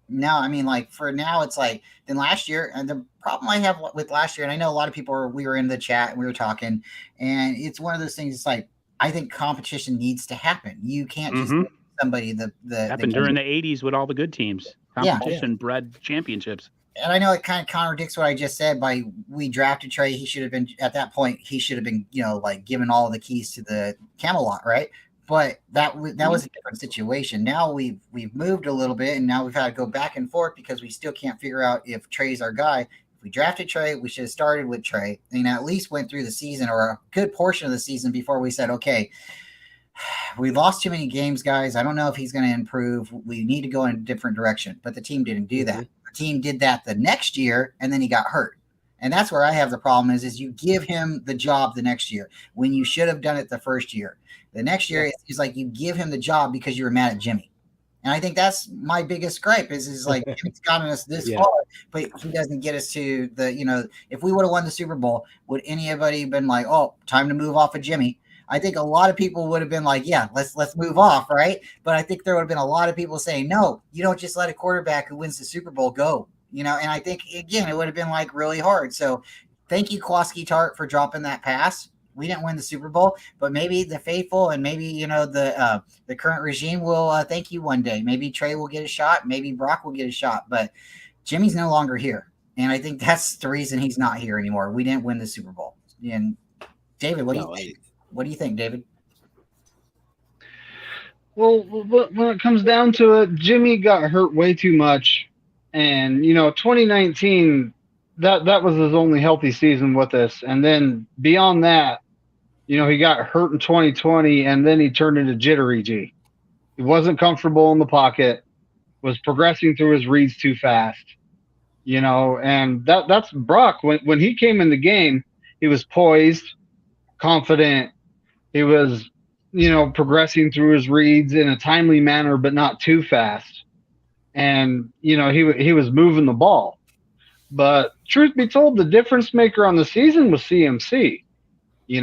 now, I mean, like for now, it's like then last year, and the problem I have with last year, and I know a lot of people we were in the chat and we were talking, and it's one of those things. It's like I think competition needs to happen. You can't just give somebody the happened during the '80s with all the good teams. Competition bred championships. And I know it kind of contradicts what I just said. By we drafted Trey, he should have been at that point. He should have been, like given all the keys to the Camelot, right? But that was a different situation. Now we've moved a little bit, and now we've had to go back and forth because we still can't figure out if Trey's our guy. If we drafted Trey, we should have started with Trey and at least went through the season or a good portion of the season before we said, okay, we lost too many games, guys. I don't know if he's going to improve. We need to go in a different direction. But the team didn't do that. The team did that the next year, and then he got hurt. And that's where I have the problem is you give him the job the next year when you should have done it the first year. The next year, it's like you give him the job because you were mad at Jimmy. And I think that's my biggest gripe is like Jimmy's gotten us this far, but he doesn't get us to the, if we would have won the Super Bowl, would anybody been like, oh, time to move off of Jimmy? I think a lot of people would have been like, yeah, let's move off, right? But I think there would have been a lot of people saying, no, you don't just let a quarterback who wins the Super Bowl go, and I think, again, it would have been like really hard. So thank you, Kowalski Tart, for dropping that pass. We didn't win the Super Bowl, but maybe the faithful and maybe, the current regime will thank you one day. Maybe Trey will get a shot. Maybe Brock will get a shot, but Jimmy's no longer here. And I think that's the reason he's not here anymore. We didn't win the Super Bowl. And David, what do you think? What do you think, David? Well, when it comes down to it, Jimmy got hurt way too much. And, 2019, that was his only healthy season with us. And then beyond that, he got hurt in 2020, and then he turned into jittery G. He wasn't comfortable in the pocket, was progressing through his reads too fast, and that's Brock. When he came in the game, he was poised, confident. He was, progressing through his reads in a timely manner, but not too fast. And, he was moving the ball. But truth be told, the difference maker on the season was CMC.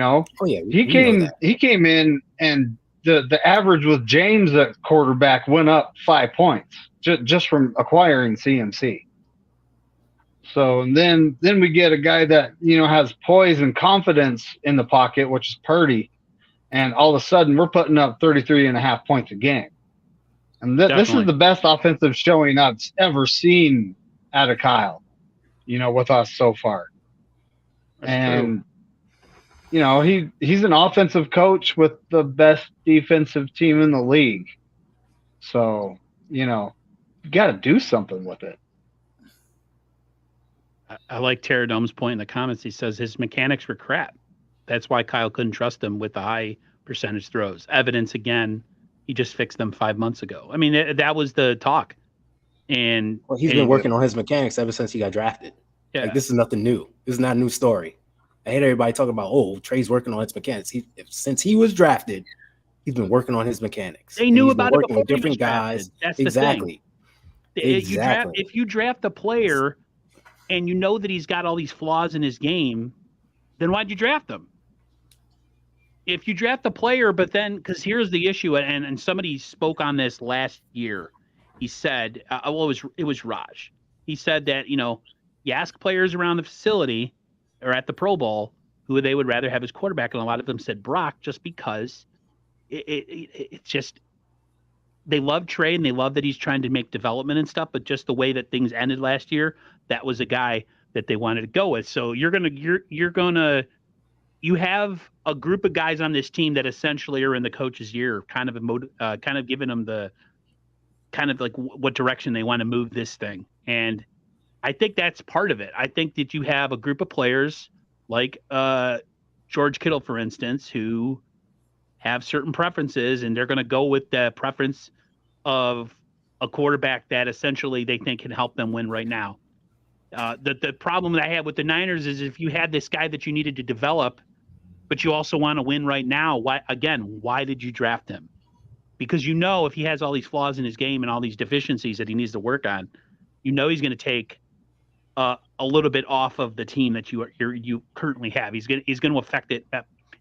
Oh yeah, he came in, and the average with James at quarterback went up 5 points just from acquiring CMC. So and then we get a guy that has poise and confidence in the pocket, which is Purdy, and all of a sudden we're putting up 33.5 points a game. And this is the best offensive showing I've ever seen out of Kyle, with us so far. That's true. He's an offensive coach with the best defensive team in the league. So, you got to do something with it. I like Terradome's point in the comments. He says his mechanics were crap. That's why Kyle couldn't trust him with the high percentage throws. Evidence again, he just fixed them 5 months ago. I mean, that was the talk. And he's been working on his mechanics ever since he got drafted. Yeah. Like, this is nothing new. This is not a new story. I hate everybody talking about, Trey's working on his mechanics. Since he was drafted, he's been working on his mechanics. They knew about it working before with different guys. That's exactly. The thing. If you draft a player and you know that he's got all these flaws in his game, then why'd you draft him? If you draft a player, but then, because here's the issue, and somebody spoke on this last year. He said, it was Raj. He said that, you ask players around the facility or at the Pro Bowl who they would rather have as quarterback, and a lot of them said Brock, just because it's just they love Trey and they love that he's trying to make development and stuff, but just the way that things ended last year, that was a guy that they wanted to go with. So you have a group of guys on this team that essentially are in the coach's ear, kind of giving them the kind of like what direction they want to move this thing. And I think that's part of it. I think that you have a group of players like George Kittle, for instance, who have certain preferences, and they're going to go with the preference of a quarterback that essentially they think can help them win right now. The problem that I have with the Niners is if you had this guy that you needed to develop, but you also want to win right now, why did you draft him? Because if he has all these flaws in his game and all these deficiencies that he needs to work on, he's going to take a little bit off of the team that you currently have. He's going to affect it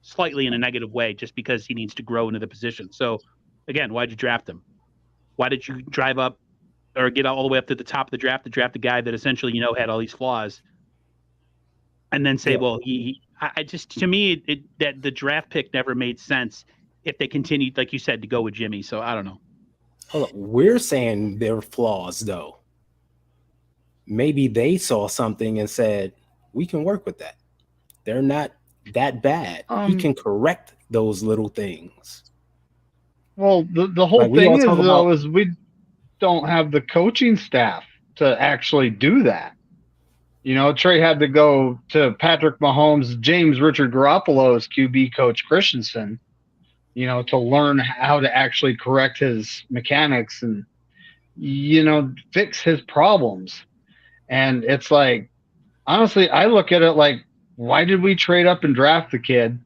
slightly in a negative way just because he needs to grow into the position. So, again, why'd you draft him? Why did you drive up or get all the way up to the top of the draft to draft a guy that essentially had all these flaws, and then say, well, to me that the draft pick never made sense if they continued, like you said, to go with Jimmy. So I don't know. Hold on. We're saying they're flaws, though. Maybe they saw something and said, we can work with that. They're not that bad. We can correct those little things. Well, the whole thing is we don't have the coaching staff to actually do that. Trey had to go to Patrick Mahomes, James Richard Garoppolo's QB coach Christensen, to learn how to actually correct his mechanics and, fix his problems. And it's like, honestly, I look at it like, why did we trade up and draft the kid?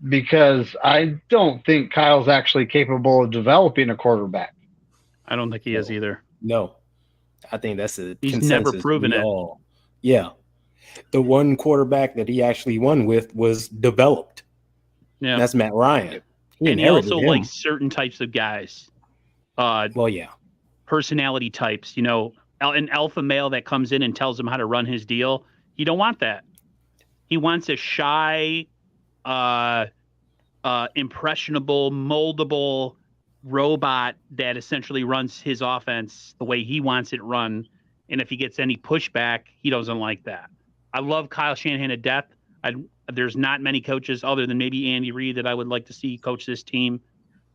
Because I don't think Kyle's actually capable of developing a quarterback. I don't think he is either. No, I think that's he's never proven it. Yeah, the one quarterback that he actually won with was developed. Yeah, that's Matt Ryan. And he also likes certain types of guys. Personality types. An alpha male that comes in and tells him how to run his deal. You don't want that. He wants a shy, impressionable, moldable robot that essentially runs his offense the way he wants it run. And if he gets any pushback, he doesn't like that. I love Kyle Shanahan to death. There's not many coaches other than maybe Andy Reid that I would like to see coach this team.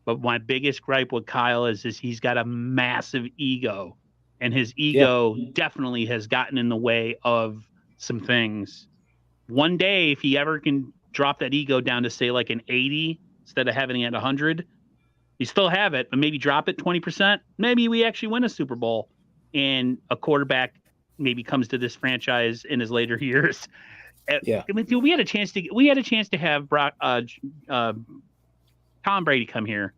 But my biggest gripe with Kyle is he's got a massive ego. And his ego definitely has gotten in the way of some things. One day, if he ever can drop that ego down to, say, like an 80 instead of having it at 100, you still have it, but maybe drop it 20%. Maybe we actually win a Super Bowl and a quarterback maybe comes to this franchise in his later years. Yeah. We had a chance to have Tom Brady come here.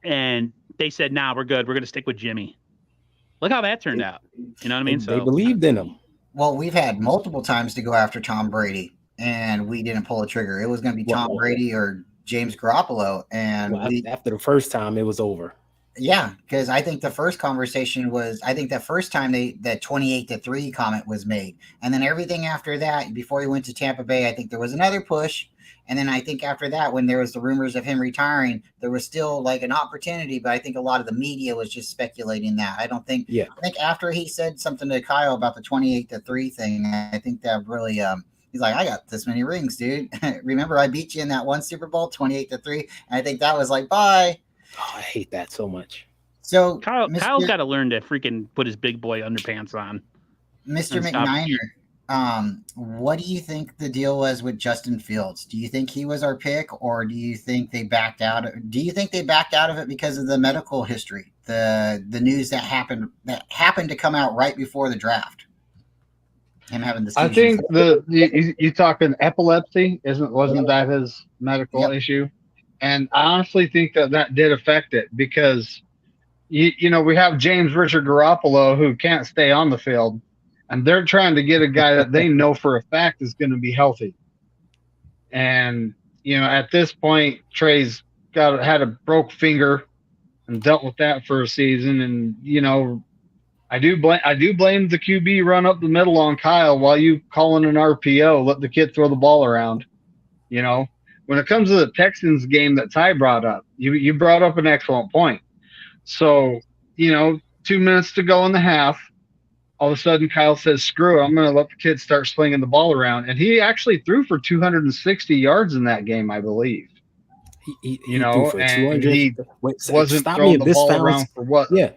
And they said, nah, we're good. We're going to stick with Jimmy. Look how that turned out. You know what I mean? They believed in him. Well, we've had multiple times to go after Tom Brady, and we didn't pull the trigger. It was going to be Tom Brady or James Garoppolo. And after the first time, it was over. Yeah, because I think the first conversation was, I think the first time that 28-3 comment was made. And then everything after that, before he went to Tampa Bay, I think there was another push. And then I think after that, when there was the rumors of him retiring, there was still like an opportunity. But I think a lot of the media was just speculating that. I think after he said something to Kyle about the 28-3 thing, I think that really, he's like, I got this many rings, dude. Remember, I beat you in that one Super Bowl, 28-3. And I think that was like, bye. Oh, I hate that so much. So Kyle's got to learn to freaking put his big boy underpants on. Mr. McNiner, what do you think the deal was with Justin Fields? Do you think he was our pick, or do you think they backed out? Do you think they backed out of it because of the medical history, the news that happened to come out right before the draft? Him having the seizures. I think you talking epilepsy? Wasn't that his medical issue? And I honestly think that did affect it because, we have James Richard Garoppolo who can't stay on the field, and they're trying to get a guy that they know for a fact is going to be healthy. And, at this point, Trey's had a broke finger and dealt with that for a season. And, I do blame the QB run up the middle on Kyle while you calling an RPO, let the kid throw the ball around, when it comes to the Texans game that Ty brought up, you brought up an excellent point. So, 2 minutes to go in the half. All of a sudden, Kyle says, "Screw it, I'm going to let the kids start slinging the ball around." And he actually threw for 260 yards in that game, I believe. He threw for 200. He wasn't stop throwing me if the this ball sounds, around for what? Yeah.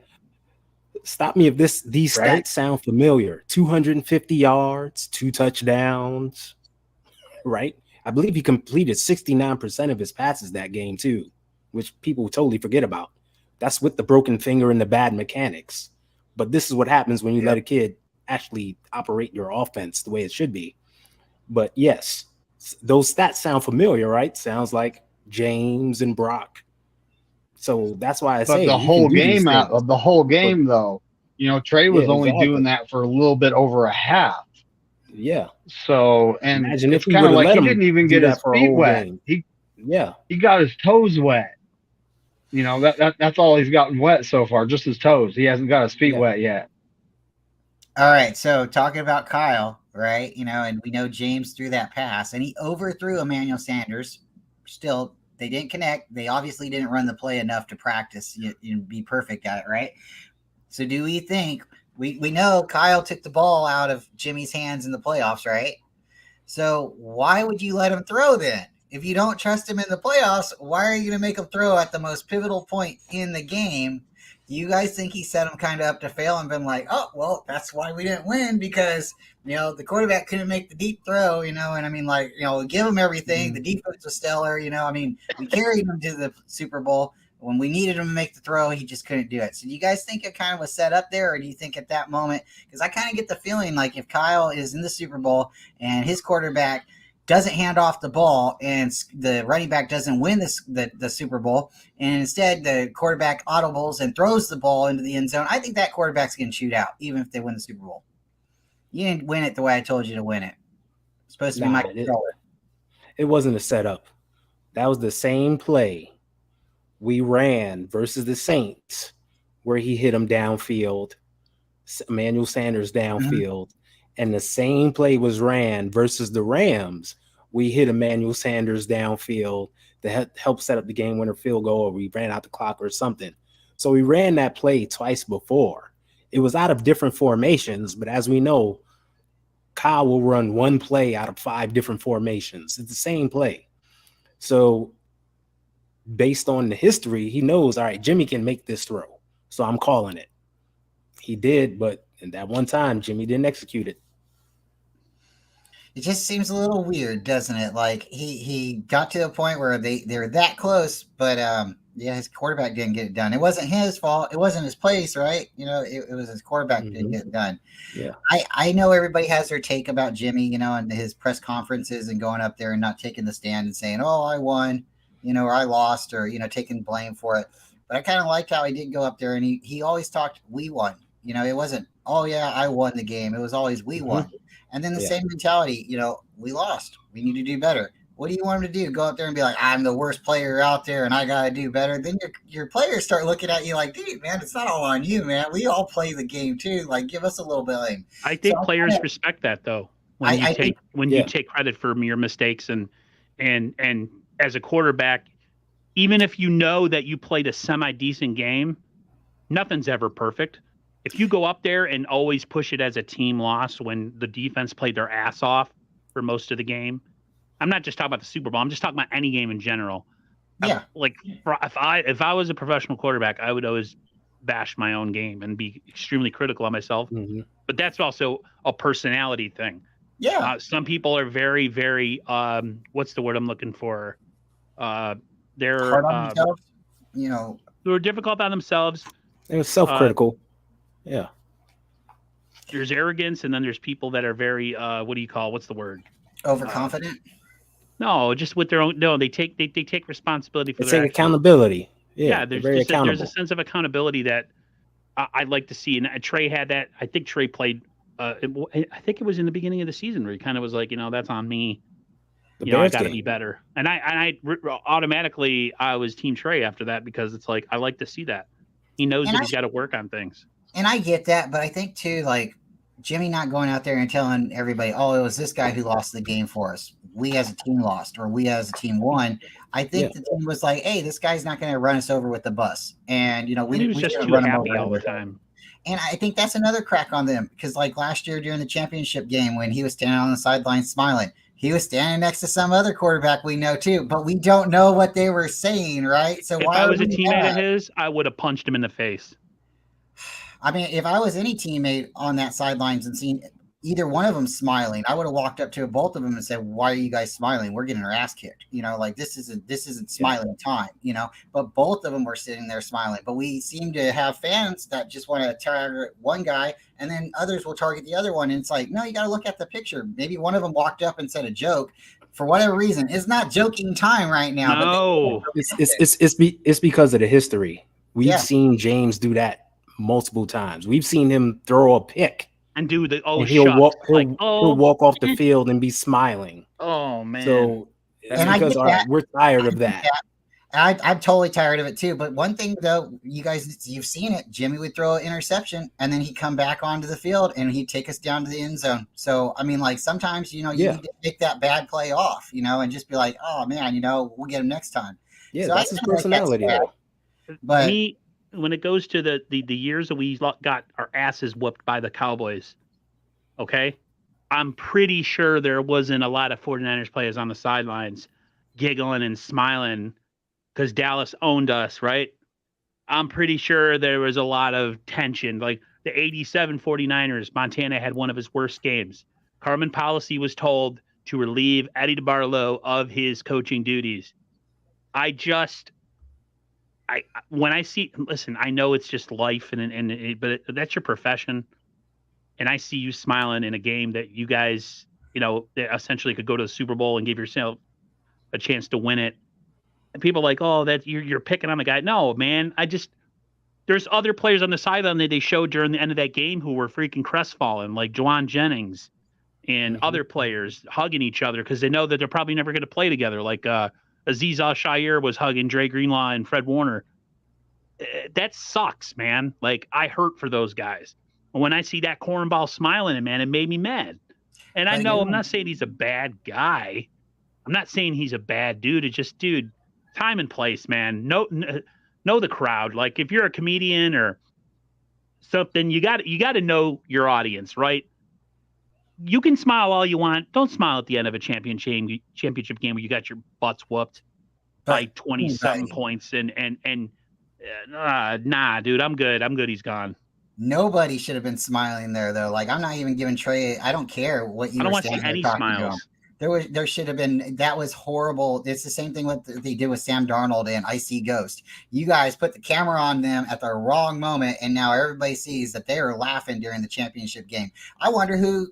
Stop me if these Right? stats sound familiar. 250 yards, 2 touchdowns, right? I believe he completed 69% of his passes that game too, which people totally forget about. That's with the broken finger and the bad mechanics. But this is what happens when you let a kid actually operate your offense the way it should be. But yes, those stats sound familiar, right? Sounds like James and Brock. So that's why I say the whole game though, Trey was only doing that for a little bit over a half. Yeah. So, and imagine it's if kind of like he didn't even get his feet wet. Game. He got his toes wet. That's all he's gotten wet so far, just his toes. He hasn't got his feet wet yet. All right, so talking about Kyle, right? And we know James threw that pass, and he overthrew Emmanuel Sanders. Still, they didn't connect. They obviously didn't run the play enough to practice and be perfect at it, right? So do we think we know Kyle took the ball out of Jimmy's hands in the playoffs, right? So why would you let him throw then? If you don't trust him in the playoffs, why are you going to make him throw at the most pivotal point in the game? Do you guys think he set him kind of up to fail and been like, oh, well, that's why we didn't win because, the quarterback couldn't make the deep throw, and I mean, give him everything. The defense was stellar, we carried him to the Super Bowl. When we needed him to make the throw, he just couldn't do it. So do you guys think it kind of was set up there, or do you think at that moment, because I kind of get the feeling like if Kyle is in the Super Bowl and his quarterback doesn't hand off the ball and the running back doesn't win the Super Bowl, and instead the quarterback audibles and throws the ball into the end zone, I think that quarterback's going to shoot out, even if they win the Super Bowl. You didn't win it the way I told you to win it. It's supposed to be my controller. It wasn't a setup. That was the same play we ran versus the Saints where he hit him downfield, Emmanuel Sanders downfield. And the same play was ran versus the Rams. We hit Emmanuel Sanders downfield to help set up the game winner field goal, or we ran out the clock or something. So we ran that play twice before. It was out of different formations, but as we know, Kyle will run one play out of 5 different formations. It's the same play. So based on the history, he knows, all right, Jimmy can make this throw. So I'm calling it. He did, but in that one time, Jimmy didn't execute it. It just seems a little weird, doesn't it? Like he got to a point where they're that close, but his quarterback didn't get it done. It wasn't his fault. It wasn't his place, right? It was his quarterback didn't get it done. Yeah. I know everybody has their take about Jimmy, and his press conferences and going up there and not taking the stand and saying, "Oh, I won," or "I lost," or taking blame for it. But I kind of liked how he did go up there and he always talked, "We won." It wasn't, "Oh yeah, I won the game." It was always, "We won." And then the same mentality, we lost. We need to do better. What do you want him to do? Go out there and be like, "I'm the worst player out there and I got to do better." Then your players start looking at you like, "Dude, man, it's not all on you, man. We all play the game too. Like, give us a little blame." I think players respect that though. When you take credit for your mistakes and as a quarterback, even if you know that you played a semi-decent game, nothing's ever perfect. If you go up there and always push it as a team loss when the defense played their ass off for most of the game, I'm not just talking about the Super Bowl. I'm just talking about any game in general. Yeah. If I was a professional quarterback, I would always bash my own game and be extremely critical of myself. Mm-hmm. But that's also a personality thing. Yeah. Some people are very, very, what's the word I'm looking for? They're hard on themselves, they're difficult on themselves. They're self-critical. Yeah. There's arrogance, and then there's people that are very what's the word? Overconfident? No, just with their own. No, they take responsibility for their accountability. Yeah, there's a sense of accountability that I'd like to see. And Trey had that. I think Trey played. I think it was in the beginning of the season where he kind of was like, that's on me. I got to be better. And I automatically I was Team Trey after that because it's like I like to see that he knows that he's got to work on things. And I get that, but I think too, like Jimmy not going out there and telling everybody, oh, it was this guy who lost the game for us. We as a team lost, or we as a team won. I think the team was like, hey, this guy's not going to run us over with the bus. And, you know, he was just too happy all the time. And I think that's another crack on them, because like last year during the championship game, when he was standing on the sideline smiling, he was standing next to some other quarterback we know too, but we don't know what they were saying, right? So if I was a teammate of his, I would have punched him in the face. I mean, if I was any teammate on that sidelines and seen either one of them smiling, I would have walked up to both of them and said, "Why are you guys smiling? We're getting our ass kicked." You know, like this isn't smiling time. You know, but both of them were sitting there smiling. But we seem to have fans that just want to target one guy, and then others will target the other one. And it's like, no, you got to look at the picture. Maybe one of them walked up and said a joke. For whatever reason, it's not joking time right now. No, it's because of the history. We've seen James do that multiple times. We've seen him throw a pick and do the he'll walk off the field and be smiling. Oh man! So that's because we're tired of that. I'm totally tired of it too. But one thing though, you've seen it. Jimmy would throw an interception and then he'd come back onto the field and he'd take us down to the end zone. So I mean, like sometimes you need to take that bad play off, and just be like, oh man, we'll get him next time. Yeah, so that's his personality. But when it goes to the years that we got our asses whooped by the Cowboys, okay, I'm pretty sure there wasn't a lot of 49ers players on the sidelines giggling and smiling because Dallas owned us, right? I'm pretty sure there was a lot of tension. Like the 87 49ers, Montana had one of his worst games. Carmen Policy was told to relieve Eddie DeBartolo of his coaching duties. When I see, listen, I know it's just life, but that's your profession, and I see you smiling in a game that you guys, essentially could go to the Super Bowl and give yourself a chance to win it. And people are like, oh, that you're picking on the guy. No, man, there's other players on the sideline that they showed during the end of that game who were freaking crestfallen, like Juwan Jennings and other players hugging each other because they know that they're probably never going to play together, like Aziz Al-Shaair was hugging Dre Greenlaw and Fred Warner. That sucks, man. Like, I hurt for those guys. And when I see that cornball smiling, man, it made me mad. And I know I'm not saying he's a bad guy. I'm not saying he's a bad dude. It's just, dude, time and place, man. Know the crowd. Like, if you're a comedian or something, you got to know your audience, right? You can smile all you want. Don't smile at the end of a championship game where you got your butts whooped by 27 points nah, dude, I'm good. He's gone. Nobody should have been smiling there, though. Like, I'm not even giving Trey. I don't care what you. I don't want to see any smiles. There should have been. That was horrible. It's the same thing what they did with Sam Darnold and I See Ghost. You guys put the camera on them at the wrong moment, and now everybody sees that they were laughing during the championship game. I wonder who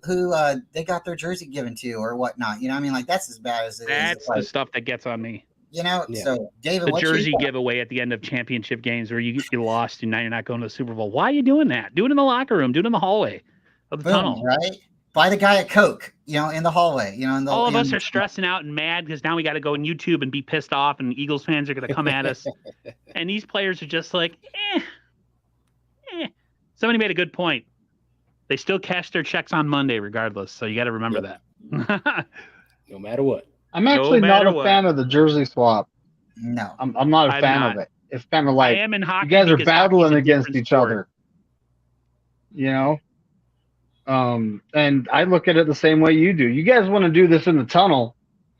they got their jersey given to or whatnot. You know what I mean? Like, that's as bad as it is. That's the stuff that gets on me. So David, the jersey giveaway at the end of championship games where you lost and now you're not going to the Super Bowl. Why are you doing that? Do it in the locker room. Do it in the hallway of the tunnel. Right? Buy the guy a Coke, in the hallway. All of us are stressing out and mad because now we got to go on YouTube and be pissed off, and Eagles fans are going to come at us. And these players are just like, Somebody made a good point. They still cash their checks on Monday regardless, so you got to remember that. No matter what. I'm actually not a fan of the jersey swap. No, I'm not a fan of it. It's kind of like I am in hockey, you guys are battling against each other. And I look at it the same way you do. You guys want to do this in the tunnel,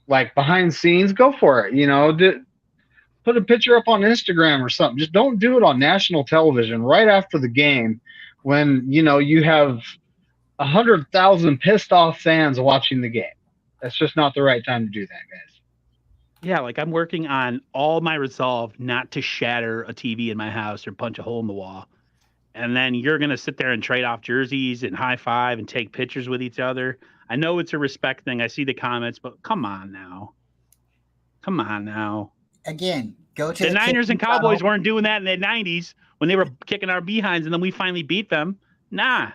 like behind scenes, go for it. Put a picture up on Instagram or something. Just don't do it on national television right after the game when, you have 100,000 pissed off fans watching the game. That's just not the right time to do that, guys. Yeah, like I'm working on all my resolve not to shatter a TV in my house or punch a hole in the wall. And then you're going to sit there and trade off jerseys and high five and take pictures with each other. I know it's a respect thing. I see the comments, but come on now. Again, go to the Niners and Cowboys weren't doing that in the 90s when they were kicking our behinds and then we finally beat them. Nah.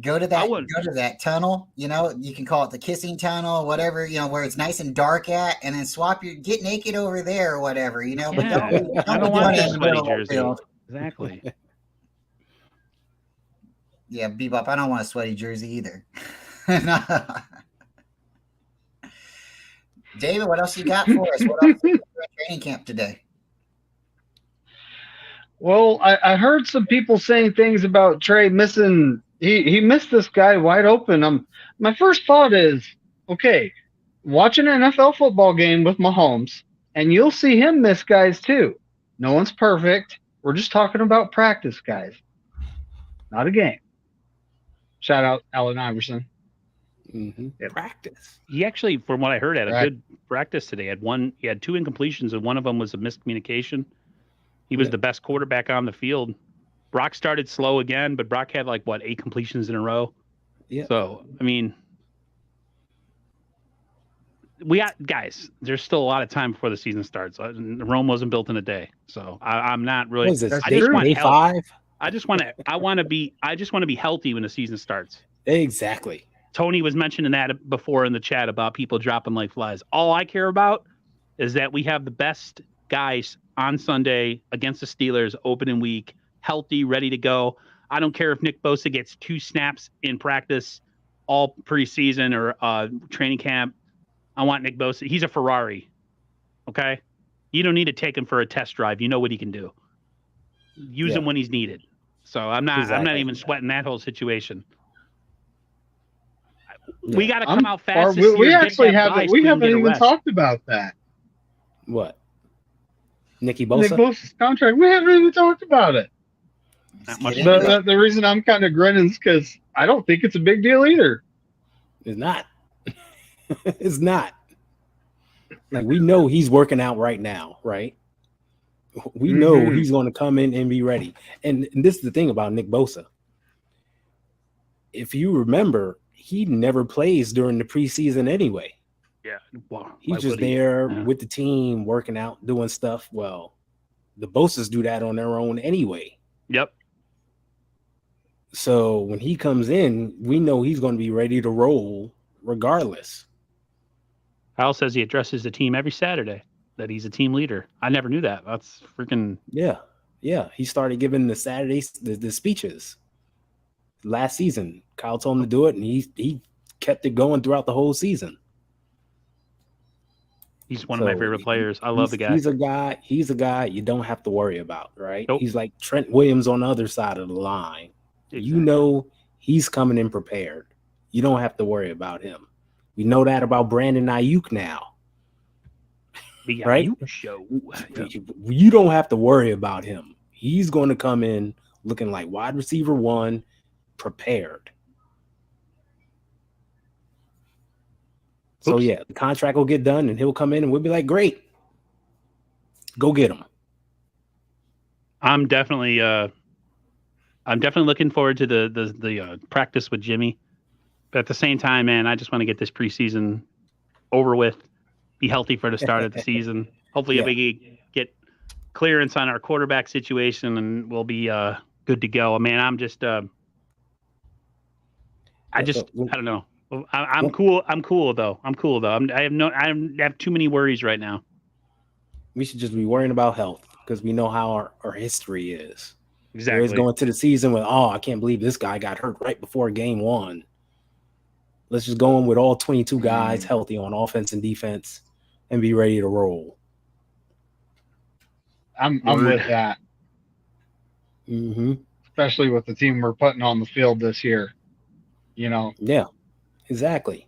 Go to that tunnel, you can call it the kissing tunnel, whatever, where it's nice and dark at, and then get naked over there or whatever, but I don't want that sweaty jersey. Exactly. Yeah, Bebop, I don't want a sweaty jersey either. David, what else you got for us? What else did you do at training camp today? Well, I heard some people saying things about Trey missing. He missed this guy wide open. My first thought is, okay, watch an NFL football game with Mahomes, and you'll see him miss guys too. No one's perfect. We're just talking about practice, guys, not a game. Shout out Allen Iverson. Mm-hmm. Yep. Practice. He actually, from what I heard, had a Right. good practice today. He had 2 incompletions, and one of them was a miscommunication. He was the best quarterback on the field. Brock started slow again, but Brock had 8 completions in a row. Yeah. So, I mean, we got guys. There's still a lot of time before the season starts. Rome wasn't built in a day, so I'm not really. What is this? That's I just true. want Day health. 5? I just want to be healthy when the season starts. Exactly. Tony was mentioning that before in the chat about people dropping like flies. All I care about is that we have the best guys on Sunday against the Steelers, opening week, healthy, ready to go. I don't care if Nick Bosa gets 2 snaps in practice all preseason or training camp. I want Nick Bosa. He's a Ferrari. Okay? You don't need to take him for a test drive. You know what he can do. Use him when he's needed. So I'm not even sweating that whole situation. We got to come out fast this year. We get actually that bye haven't. so We can haven't get a even rest. talked about that. What? Nick Nick Bosa? Bosa's contract. We haven't even talked about it. Not much. get into it. The reason I'm kind of grinning is because I don't think it's a big deal either. It's not. It's not. We know he's working out right now, right? We know he's going to come in and be ready. And this is the thing about Nick Bosa. If you remember, he never plays during the preseason anyway. Yeah. Well, He's just there with the team, working out, doing stuff. Well, the Bosas do that on their own anyway. Yep. So when he comes in, we know he's going to be ready to roll regardless. Kyle says he addresses the team every Saturday, that he's a team leader. I never knew that. That's freaking. Yeah. He started giving the Saturdays the speeches last season. Kyle told him to do it, and he kept it going throughout the whole season. He's one of my favorite players. I love the guy. He's a guy you don't have to worry about, right? Nope. He's like Trent Williams on the other side of the line. Exactly. You know he's coming in prepared. You don't have to worry about him. We know that about Brandon Ayuk now. The right? Ayuk show. You don't have to worry about him. He's going to come in looking like wide receiver 1, prepared. So yeah, the contract will get done and he'll come in and we'll be like, great, go get him. I'm definitely looking forward to the practice with Jimmy. But at the same time, man, I just want to get this preseason over with, be healthy for the start of the season. Hopefully we get clearance on our quarterback situation and we'll be good to go. Man, I'm just I don't know. I'm cool. I'm cool though. I have too many worries right now. We should just be worrying about health because we know how our history is. Exactly. Whereas going to the season with, I can't believe this guy got hurt right before game 1. Let's just go in with all 22 guys healthy on offense and defense and be ready to roll. I'm with that. Mm-hmm. Especially with the team we're putting on the field this year. You know? Yeah, exactly.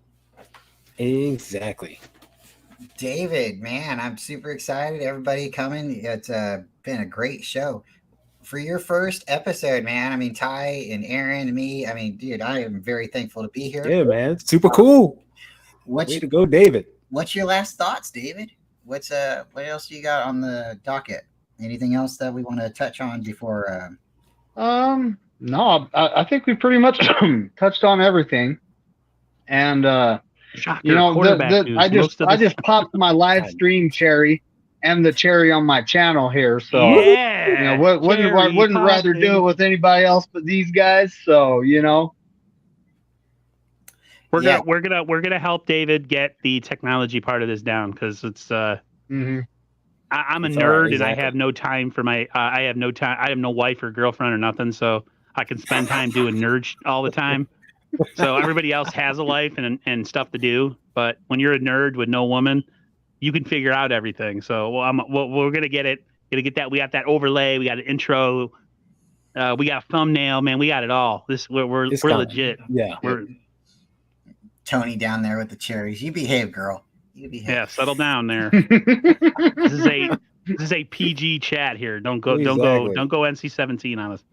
David, man, I'm super excited. Everybody coming. It's been a great show. For your first episode, man, I mean, Ty and Aaron and me, I mean, dude, I am very thankful to be here. Yeah, man. Super cool. Way to go, David. What's your last thoughts, David? What else you got on the docket? Anything else that we want to touch on before? No, I think we pretty much touched on everything. And Shocker, you know, I just popped my live stream cherry and the cherry on my channel here. So yeah, you know, wouldn't rather do it with anybody else but these guys. So, you know. We're gonna help David get the technology part of this down because it's I'm a nerd and I have no time for my I have no wife or girlfriend or nothing, so I can spend time doing nerd all the time. So everybody else has a life and stuff to do, but when you're a nerd with no woman, you can figure out everything. So we're gonna get it. Gonna get that. We got that overlay. We got an intro. We got a thumbnail. Man, we got it all. We're legit. Yeah. We're Tony down there with the cherries. You behave, girl. You behave. yeah. Settle down there. This is a PG chat here. Don't go NC-17 on us.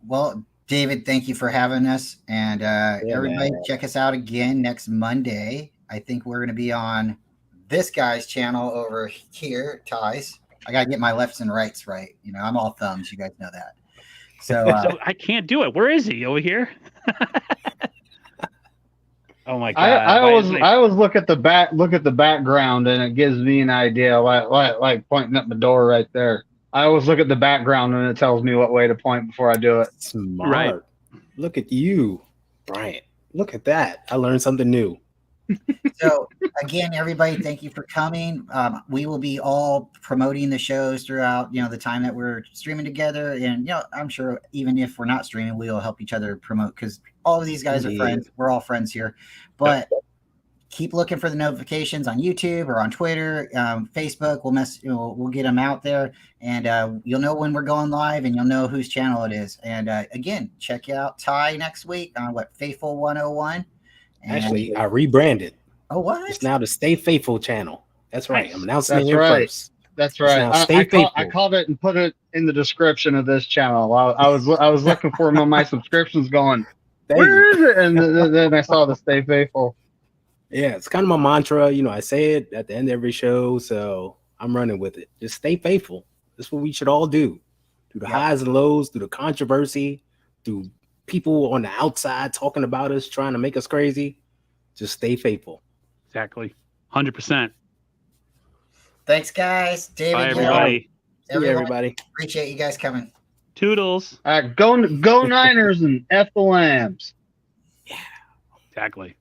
Well, David, thank you for having us. And everybody, check us out again next Monday. I think we're going to be on this guy's channel over here, Ty's. I got to get my lefts and rights right. You know, I'm all thumbs. You guys know that. So, So I can't do it. Where is he? Over here? Oh my God! I always look at the background, and it gives me an idea. Like pointing at my door right there. I always look at the background, and it tells me what way to point before I do it. Smart. Right. Look at you, Bryant. Look at that. I learned something new. So again, everybody, thank you for coming. We will be all promoting the shows throughout, the time that we're streaming together. And, I'm sure even if we're not streaming, we'll help each other promote because all of these guys are friends. We're all friends here, but keep looking for the notifications on YouTube or on Twitter, Facebook. We'll get them out there, and you'll know when we're going live, and you'll know whose channel it is. And again, check out Ty next week on Faithful 101. And actually, I rebranded. Oh, what? It's now the Stay Faithful channel. That's right. I'm announcing it here first. That's right. Now, I called it and put it in the description of this channel. I was looking for them on my subscriptions, going, where is it? And then I saw the Stay Faithful. Yeah, it's kind of my mantra. I say it at the end of every show, so I'm running with it. Just stay faithful. That's what we should all do. Through the highs and lows, through the controversy, through people on the outside talking about us, trying to make us crazy. Just stay faithful. Exactly. 100%. Thanks, guys. David, bye, everybody. Everybody. Appreciate you guys coming. Toodles. Go Niners and F the Lambs. Yeah. Exactly.